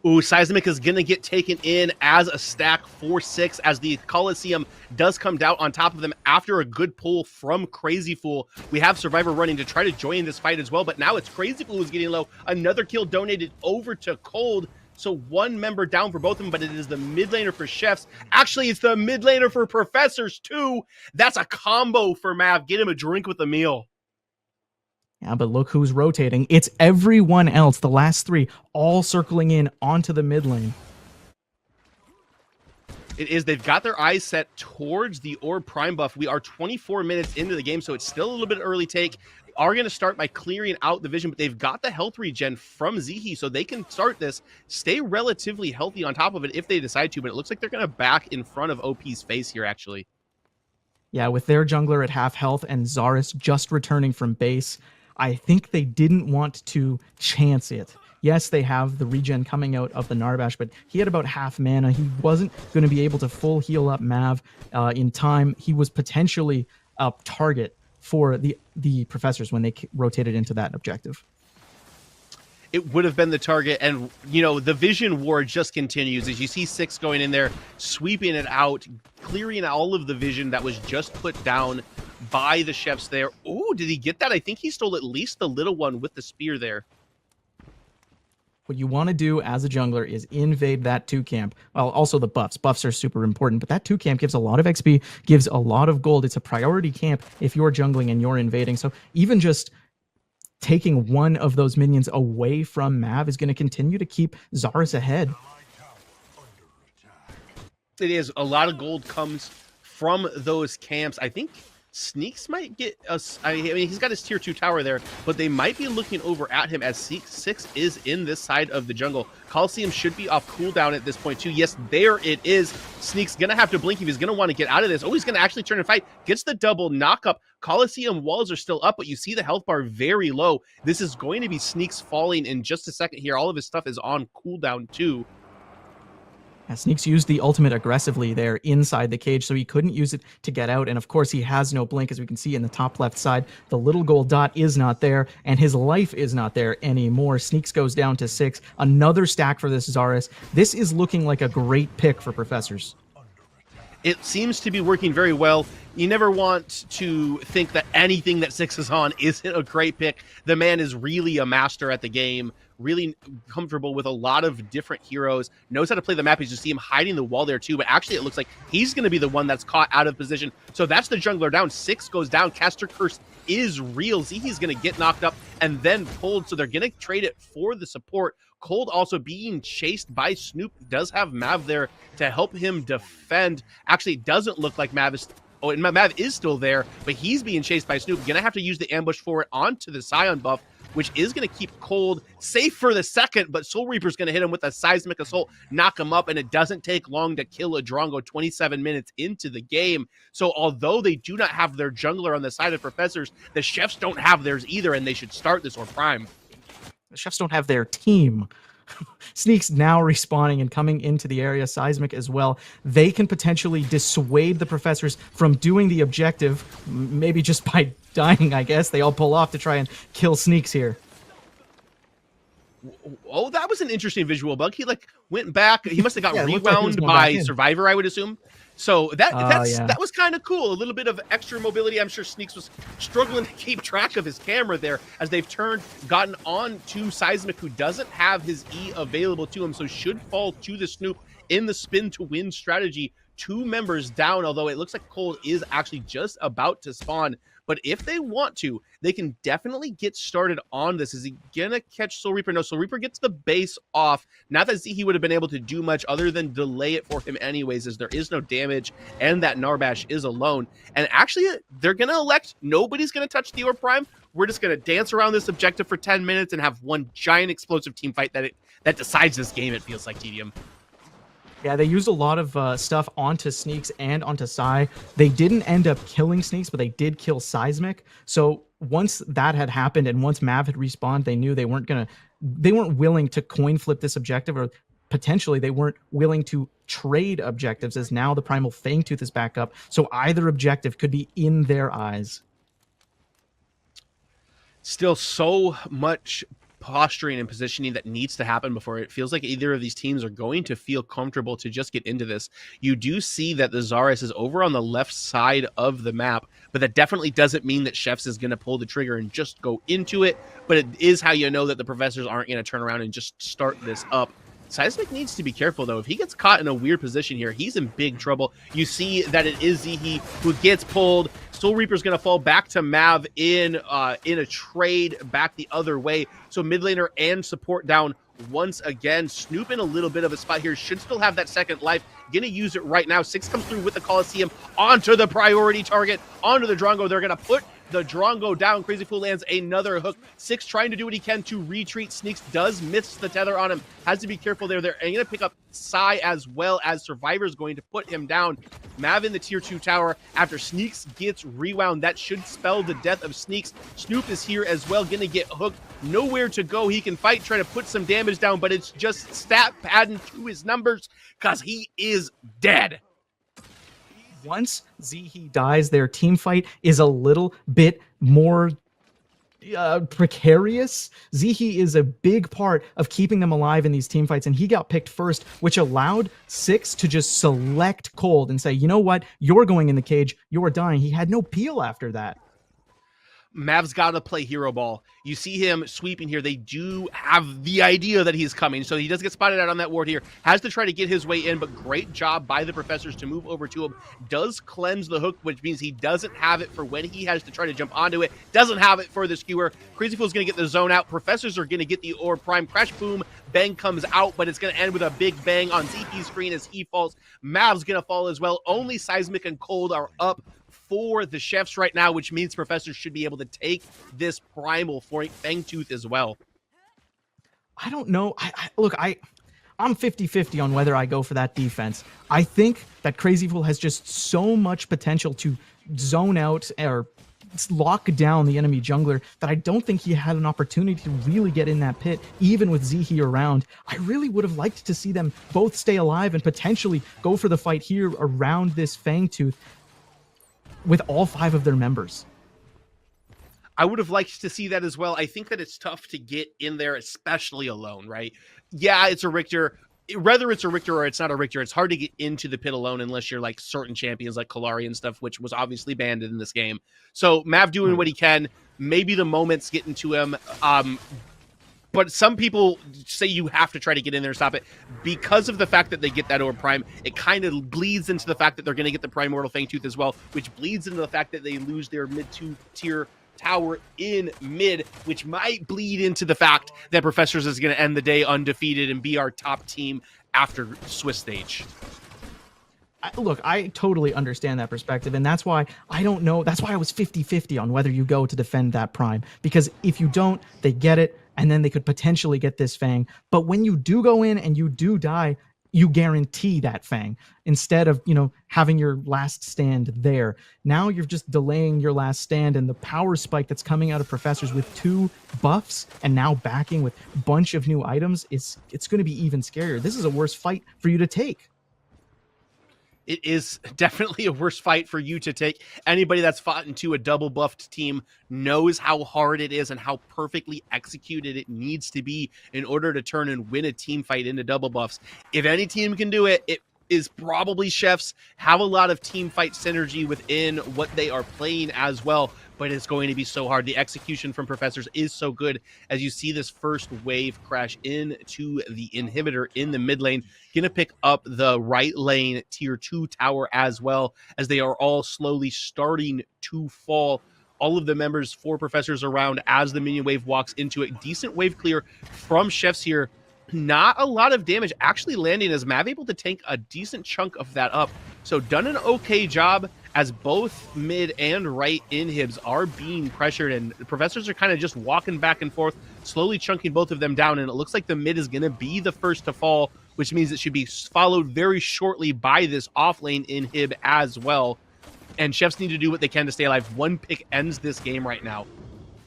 Ooh, Seismic is going to get taken in as a stack for 6 as the Coliseum does come down on top of them after a good pull from Crazy Fool. We have Survivor running to try to join this fight as well, but now it's Crazy Fool who's getting low. Another kill donated over to Cold. So 1 member down for both of them, but it is the mid laner for chefs. Actually, it's the mid laner for Professors too. That's a combo for Mav. Get him a drink with a meal. Yeah, but look who's rotating. It's everyone else, the last 3, all circling in onto the mid lane. It is. They've got their eyes set towards the Orb Prime buff. We are 24 minutes into the game, so it's still a little bit early take. Are going to start by clearing out the vision, but they've got the health regen from Zihi, so they can start this, stay relatively healthy on top of it if they decide to, but it looks like they're going to back in front of OP's face here, actually. Yeah, with their jungler at half health and Zaris just returning from base, I think they didn't want to chance it. Yes, they have the regen coming out of the Narbash, but he had about half mana. He wasn't going to be able to full heal up Mav in time. He was potentially a target for the Professors when they rotated into that objective. it would have been the target. And, you know, the vision war just continues as you see Six going in there, sweeping it out, clearing all of the vision that was just put down by the chefs there. Oh, did he get that? I think he stole at least the little one with the spear there. What you want to do as a jungler is invade that 2 camp. Well, also the buffs. Buffs are super important, but that 2 camp gives a lot of XP, gives a lot of gold. It's a priority camp if you're jungling and you're invading. So even just taking one of those minions away from Mav is going to continue to keep Zarus ahead. It is. A lot of gold comes from those camps. I think Sneaks might get us. I mean, he's got his tier 2 tower there, but they might be looking over at him as Six is in this side of the jungle. Coliseum should be off cooldown at this point too. Yes, there it is. Sneaks gonna have to blink if he's gonna want to get out of this. Oh, he's gonna actually turn and fight. Gets the double knock up. Coliseum walls are still up, but you see the health bar very low. This is going to be Sneaks falling in just a second here. All of his stuff is on cooldown too. Sneaks used the ultimate aggressively there inside the cage, so he couldn't use it to get out. And of course, he has no blink, as we can see in the top left side. The little gold dot is not there, and his life is not there anymore. Sneaks goes down to 6. Another stack for this Zarus. This is looking like a great pick for Professors. It seems to be working very well. You never want to think that anything that Six is on isn't a great pick. The man is really a master at the game, really comfortable with a lot of different heroes, knows how to play the map. You just see him hiding the wall there too, but actually it looks like he's going to be the one that's caught out of position. So that's the jungler down. 6 goes down. Caster Curse is real. Zihi's going to get knocked up and then pulled, so they're going to trade it for the support. Cold also being chased by Snoop, does have Mav there to help him defend. Actually, it doesn't look like Mav is... Oh, and Mav is still there, but he's being chased by Snoop. Gonna have to use the ambush for it onto the Scion buff, which is going to keep Cold safe for the second, but Soul Reaper's going to hit him with a Seismic Assault, knock him up, and it doesn't take long to kill a Drongo 27 minutes into the game. So although they do not have their jungler on the side of Professors, the Chefs don't have theirs either, and they should start this or Prime. The Chefs don't have their team. Sneaks now respawning and coming into the area. Seismic as well. They can potentially dissuade the Professors from doing the objective, maybe just by dying, I guess. They all pull off to try and kill Sneaks here. Oh, that was an interesting visual bug. He like went back. He must have got It looked like he was rewound going back by in. Survivor, I would assume. So that Yeah. was kind of cool. A little bit of extra mobility. I'm sure Sneaks was struggling to keep track of his camera there as they've gotten on to Seismic, who doesn't have his E available to him, so should fall to the Snoop in the spin to win strategy. 2 members down, although it looks like Cold is actually just about to spawn. But if they want to, they can definitely get started on this. Is he gonna catch Soul Reaper? No, Soul Reaper gets the base off. Not that Zihi would have been able to do much other than delay it for him anyways, as there is no damage, and that Narbash is alone. And actually, they're gonna elect nobody's gonna touch Theo or Prime. We're just gonna dance around this objective for 10 minutes and have one giant explosive team fight that decides this game, it feels like, TDM. Yeah, they used a lot of stuff onto Sneaks and onto Psy. They didn't end up killing Sneaks, but they did kill Seismic. So once that had happened and once Mav had respawned, they knew they weren't willing to coin flip this objective, or potentially they weren't willing to trade objectives, as now the Primal Fangtooth is back up. So either objective could be in their eyes. Still so much posturing and positioning that needs to happen before it feels like either of these teams are going to feel comfortable to just get into this. You do see that the Zarus is over on the left side of the map, but that definitely doesn't mean that Chefs is going to pull the trigger and just go into it, but it is how you know that the Professors aren't going to turn around and just start this up. Seismic needs to be careful, though. If he gets caught in a weird position here, he's in big trouble. You see that it is Zihi who gets pulled. Soul Reaper's going to fall back to Mav in a trade back the other way. So mid laner and support down once again. Snoop in a little bit of a spot here. Should still have that second life. Going to use it right now. 6 comes through with the Coliseum onto the priority target, onto the Drongo. They're going to put the Drongo down. Crazy Fool lands another hook. 6 trying to do what he can to retreat. Sneaks does miss the tether on him. Has to be careful there. They're going to pick up Psy as well, as Survivor's going to put him down. Mav in the tier 2 tower after Sneaks gets rewound. That should spell the death of Sneaks. Snoop is here as well, going to get hooked. Nowhere to go. He can fight, try to put some damage down, but it's just stat padding to his numbers because he is dead. Once Zihi dies, their team fight is a little bit more precarious. Zihi is a big part of keeping them alive in these team fights, and he got picked first, which allowed Six to just select Cold and say, you know what, you're going in the cage, you're dying. He had no peel after that. Mav's got to play hero ball. You see him sweeping here. They do have the idea that he's coming, so he does get spotted out on that ward here. Has to try to get his way in, but great job by the Professors to move over to him. Does cleanse the hook, which means he doesn't have it for when he has to try to jump onto it. Doesn't have it for the skewer. Crazy Fool's going to get the zone out. Professors are going to get the orb prime. Crash, boom, bang comes out, but it's going to end with a big bang on ZP's screen as he falls. Mav's going to fall as well. Only Seismic and Cold are up for the chefs right now, which means Professors should be able to take this primal for Fangtooth as well. I don't know. I'm 50-50 on whether I go for that defense. I think that Crazy Fool has just so much potential to zone out or lock down the enemy jungler that I don't think he had an opportunity to really get in that pit, even with Zihi around. I really would have liked to see them both stay alive and potentially go for the fight here around this Fangtooth with all 5 of their members. I would have liked to see that as well. I think that it's tough to get in there, especially alone, right? Yeah, it's a Richter. Whether it's a Richter or it's not a Richter, it's hard to get into the pit alone unless you're like certain champions like Kalari and stuff, which was obviously banned in this game. So Mav doing what he can. Maybe the moment's getting to him. But some people say you have to try to get in there and stop it. Because of the fact that they get that Orb Prime, it kind of bleeds into the fact that they're going to get the Primordial Fangtooth as well, which bleeds into the fact that they lose their mid-2-tier tower in mid, which might bleed into the fact that Professors is going to end the day undefeated and be our top team after Swiss stage. Look, I totally understand that perspective, and that's why I don't know. That's why I was 50-50 on whether you go to defend that Prime, because if you don't, they get it, and then they could potentially get this Fang. But when you do go in and you do die, you guarantee that Fang instead of, having your last stand there. Now you're just delaying your last stand, and the power spike that's coming out of Professors with 2 buffs and now backing with a bunch of new items, it's going to be even scarier. This is a worse fight for you to take. It is definitely a worse fight for you to take. Anybody that's fought into a double buffed team knows how hard it is and how perfectly executed it needs to be in order to turn and win a team fight into double buffs. If any team can do it, it is probably Chefs. Have a lot of team fight synergy within what they are playing as well, but it's going to be so hard. The execution from Professors is so good as you see this first wave crash into the inhibitor in the mid lane. Going to pick up the right lane tier 2 tower as well, as they are all slowly starting to fall. All of the members for Professors around as the minion wave walks into it. Decent wave clear from Chefs here. Not a lot of damage actually landing as Mav able to tank a decent chunk of that up. So done an okay job as both mid and right inhibs are being pressured, and the Professors are kind of just walking back and forth, slowly chunking both of them down, and it looks like the mid is going to be the first to fall, which means it should be followed very shortly by this offlane inhib as well. And Chefs need to do what they can to stay alive. 1 pick ends this game right now.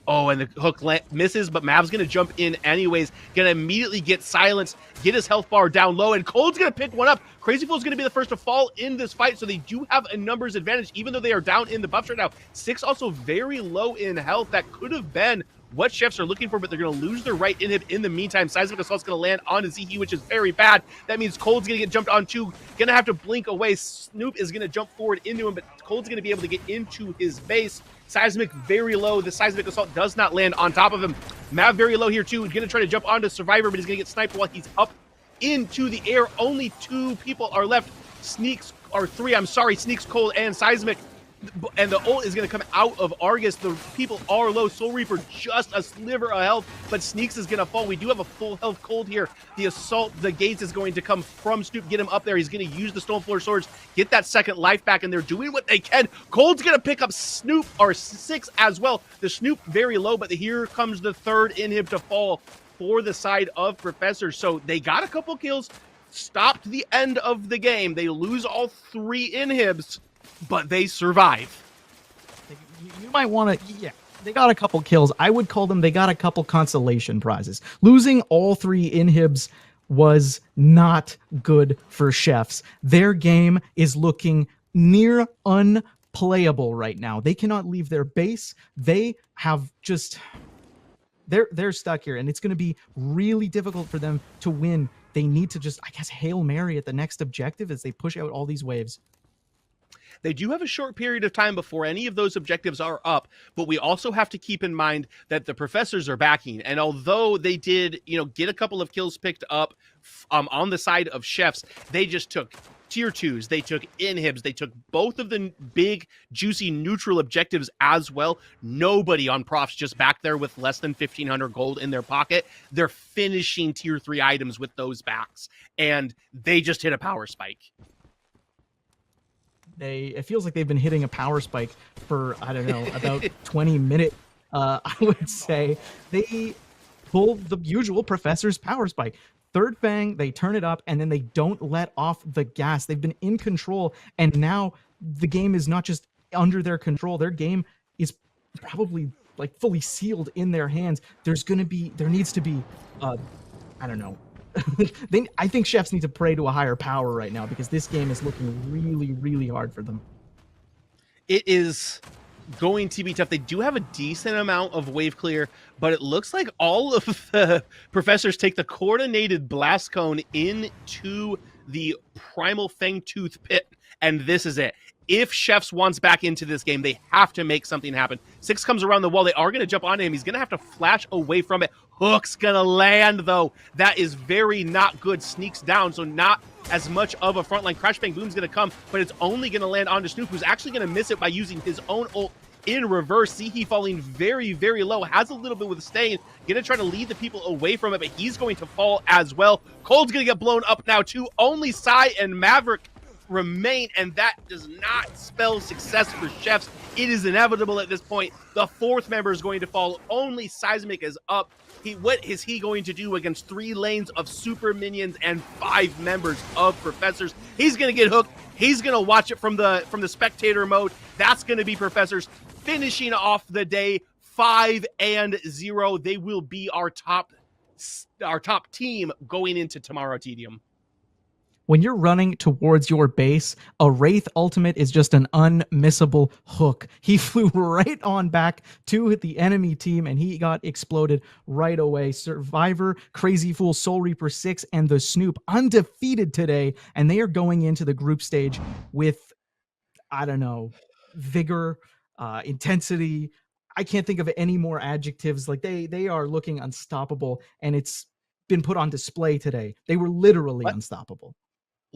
Oh, and the hook misses, but Mav's going to jump in anyways. Going to immediately get silenced, get his health bar down low, and Cold's going to pick one up. Crazy Fool's going to be the first to fall in this fight, so they do have a numbers advantage, even though they are down in the buffs right now. 6 also very low in health. That could have been what Chefs are looking for, but they're going to lose their right inhib in the meantime. Seismic Assault's going to land on Zihi, which is very bad. That means Cold's going to get jumped on too. Going to have to blink away. Snoop is going to jump forward into him, but Cold's going to be able to get into his base. Seismic very low. The Seismic Assault does not land on top of him. Mav very low here too. Going to try to jump onto Survivor, but he's going to get sniped while he's up into the air. Only 2 people are left. Sneaks, Cold, and Seismic. And the ult is going to come out of Argus. The people are low. Soul Reaper just a sliver of health, but Sneaks is going to fall. We do have a full health Cold here. The assault, the gates is going to come from Snoop, get him up there. He's going to use the Stone Floor Swords, get that second life back, and they're doing what they can. Cold's going to pick up Snoop, or 6 as well. The Snoop very low, but here comes the third inhib to fall for the side of Professor. So they got a couple kills, stopped the end of the game. They lose all 3 inhibs, but they survive. You might want to, they got a couple kills. I would call them, they got a couple consolation prizes. Losing all 3 inhibs was not good for Chefs. Their game is looking near playable right now. They cannot leave their base. They have just they're stuck here, and it's going to be really difficult for them to win. They need to just, I guess, Hail Mary at the next objective as they push out all these waves. They do have a short period of time before any of those objectives are up, but we also have to keep in mind that the professors are backing. And although they did, get a couple of kills picked up on the side of Chefs, they just took tier 2s, they took inhibs, they took both of the big, juicy, neutral objectives as well. Nobody on Prof's just back there with less than 1,500 gold in their pocket. They're finishing tier 3 items with those backs, and they just hit a power spike. It feels like they've been hitting a power spike for, I don't know, about 20 minutes. I would say they pull the usual Professor's power spike. Third Fang, they turn it up, and then they don't let off the gas. They've been in control, and now the game is not just under their control. Their game is probably like fully sealed in their hands. There needs to be, I don't know. I think Chefs need to pray to a higher power right now, because this game is looking really, really hard for them. It is going to be tough. They do have a decent amount of wave clear, but it looks like all of the professors take the coordinated blast cone into the primal Fangtooth pit, and this is it. If Chefs wants back into this game, they have to make something happen. Six comes around the wall. They are going to jump onto him. He's going to have to flash away from it. Hook's going to land, though. That is very not good. Sneaks down, so not as much of a frontline. Crash Bang Boom's going to come, but it's only going to land onto Snoop, who's actually going to miss it by using his own ult in reverse. Sihi falling very, very low. Has a little bit with staying. Going to try to lead the people away from it, but he's going to fall as well. Cold's going to get blown up now, too. Only Psy and Maverick remain, and that does not spell success for Chefs. It is inevitable at this point. The fourth member is going to fall. Only Seismic is up. What is he going to do against 3 lanes of super minions and 5 members of Professors? He's going to get hooked. He's going to watch it from the spectator mode. That's going to be Professors finishing off the day 5-0. They will be our top team going into tomorrow, Tedium. When you're running towards your base, a Wraith ultimate is just an unmissable hook. He flew right on back to the enemy team, and he got exploded right away. Survivor, Crazy Fool, Soul Reaper 6, and the Snoop undefeated today, and they are going into the group stage with, I don't know, vigor, intensity. I can't think of any more adjectives. Like they are looking unstoppable, and it's been put on display today. They were literally unstoppable.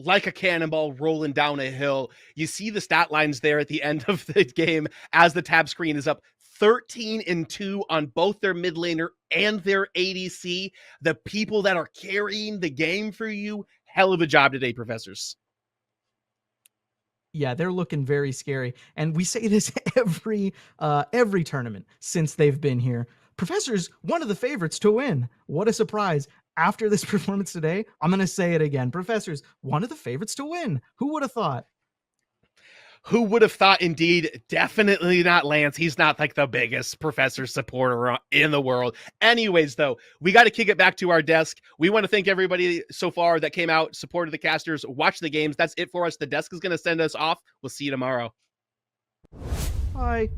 Like a cannonball rolling down a hill. You see the stat lines there at the end of the game as the tab screen is up. 13-2 on both their mid laner and their ADC. The people that are carrying the game for you, hell of a job today, Professors. Yeah, they're looking very scary. And we say this every tournament since they've been here. Professors, one of the favorites to win. What a surprise. After this performance today, I'm going to say it again. Professors, one of the favorites to win. Who would have thought? Who would have thought, indeed? Definitely not Lance. He's not like the biggest Professor supporter in the world. Anyways, though, we got to kick it back to our desk. We want to thank everybody so far that came out, supported the casters, watched the games. That's it for us. The desk is going to send us off. We'll see you tomorrow. Bye.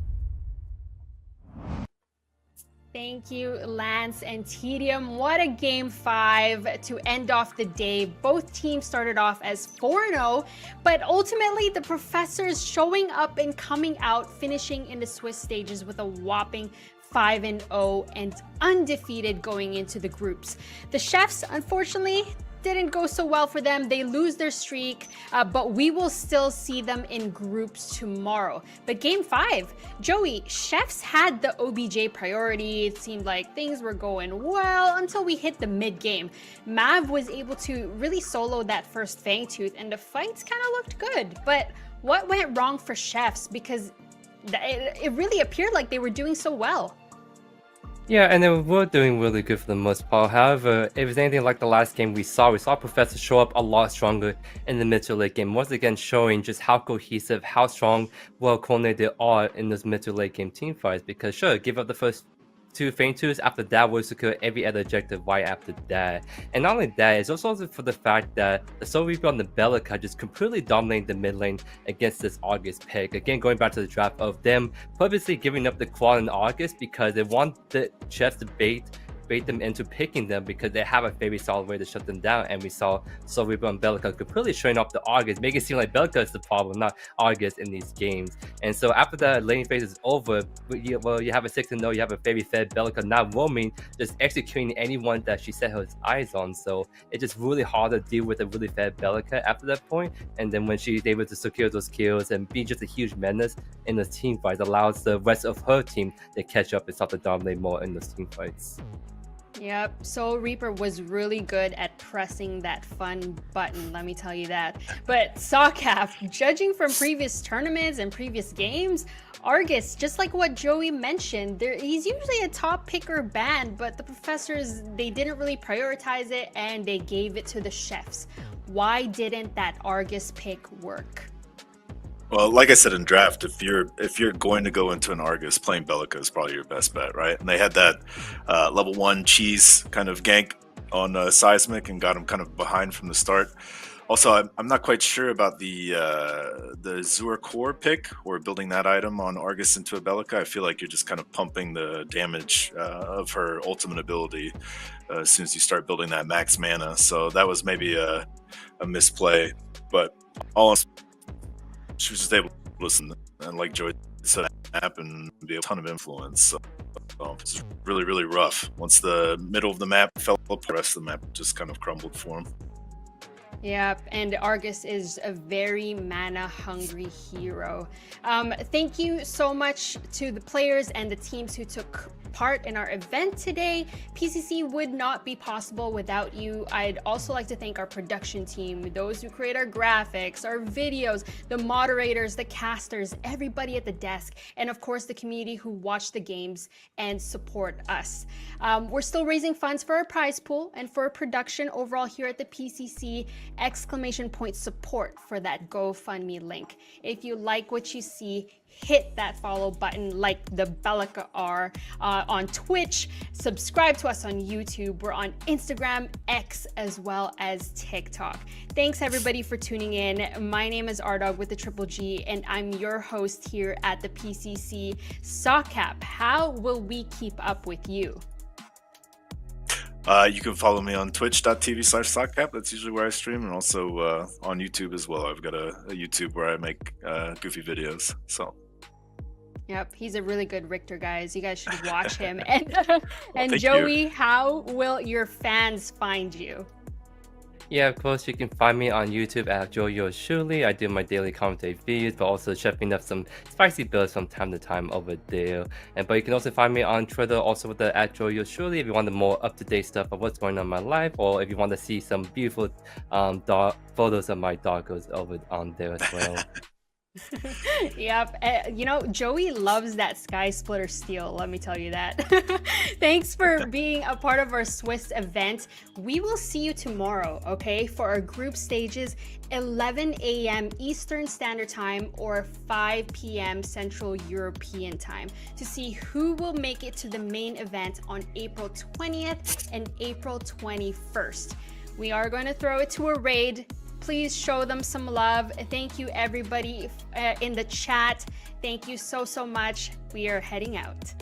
Thank you, Lance and Tedium. What a game 5 to end off the day. Both teams started off as 4-0, but ultimately the Professors showing up and coming out, finishing in the Swiss stages with a whopping 5-0 and undefeated going into the groups. The Chefs, unfortunately, didn't go so well for them. They lose their streak, but we will still see them in groups tomorrow. But game 5, Joey, Chefs had the OBJ priority. It seemed like things were going well until we hit the mid game. Mav was able to really solo that first Fangtooth, and the fights kind of looked good. But what went wrong for Chefs? Because it really appeared like they were doing so well. Yeah, and they were doing really good for the most part. However, if it's anything like the last game we saw Professor show up a lot stronger in the mid to late game. Once again, showing just how cohesive, how strong, well coordinated they are in those mid to late game team fights. Because sure, give up the first two Feint twos. After that, we'll secure every other objective right after that. And not only that, it's also for the fact that the Soul Reaper on the Bellica just completely dominating the mid lane against this August pick. Again, going back to the draft of them purposely giving up the Qual in August because they want the chefs to bait them into picking them because they have a very solid way to shut them down. And we saw Soul Reaper and Bellica completely showing off the August, making it seem like Bellica is the problem, not August in these games. And so after the lane phase is over, you have a 6-0, you have a very fed Bellica not roaming, just executing anyone that she set her eyes on. So it's just really hard to deal with a really fed Bellica after that point. And then when she's able to secure those kills and be just a huge menace in those team fights, allows the rest of her team to catch up and start to dominate more in those team fights. Yep, Soul Reaper was really good at pressing that fun button, let me tell you that. But Sawcap, judging from previous tournaments and previous games, Argus, just like what Joey mentioned, he's usually a top picker band, but the professors, they didn't really prioritize it and they gave it to the chefs. Why didn't that Argus pick work? Well, like I said in draft, if you're going to go into an Argus, playing Bellica is probably your best bet, right? And they had that level 1 cheese kind of gank on Seismic and got him kind of behind from the start. Also, I'm not quite sure about the Zur Core pick or building that item on Argus into a Bellica. I feel like you're just kind of pumping the damage of her ultimate ability as soon as you start building that max mana. So that was maybe a misplay, but all she was just able to listen and, like Joey said, map and be a ton of influence. So it's really, really rough. Once the middle of the map fell apart, the rest of the map just kind of crumbled for him. Yeah, and Argus is a very mana-hungry hero. Thank you so much to the players and the teams who took part in our event today. PCC would not be possible without you. I'd also like to thank our production team, those who create our graphics, our videos, the moderators, the casters, everybody at the desk, and of course the community who watch the games and support us. We're still raising funds for our prize pool and for production overall here at the PCC. !support for that GoFundMe link. If you like what you see, hit that follow button like the Bellica are on Twitch. Subscribe to us on YouTube. We're on Instagram, X, as well as TikTok. Thanks everybody for tuning in. My name is Ardog with the Triple G, and I'm your host here at the PCC. Sawcap, how will we keep up with you? You can follow me on twitch.tv/sockcap. That's usually where I stream, and also on YouTube as well. I've got a YouTube where I make goofy videos. So. Yep, he's a really good Richter, guys. You guys should watch him. And and thank Joey, you. how will your fans find you? Yeah, of course, you can find me on YouTube at JoYoShuli. I do my daily commentary videos, but also chefing up some spicy builds from time to time over there. But you can also find me on Twitter, also with the at JoYoShuli, if you want the more up-to-date stuff of what's going on in my life, or if you want to see some beautiful photos of my doggos over on there as well. Yep, you know, Joey loves that Sky Splitter steel, let me tell you that. Thanks for being a part of our Swiss event. We will see you tomorrow, okay, for our group stages, 11 a.m. Eastern Standard Time or 5 p.m. Central European Time, to see who will make it to the main event on April 20th and April 21st. We are going to throw it to a raid. Please show them some love. Thank you everybody in the chat. Thank you so much. We are heading out.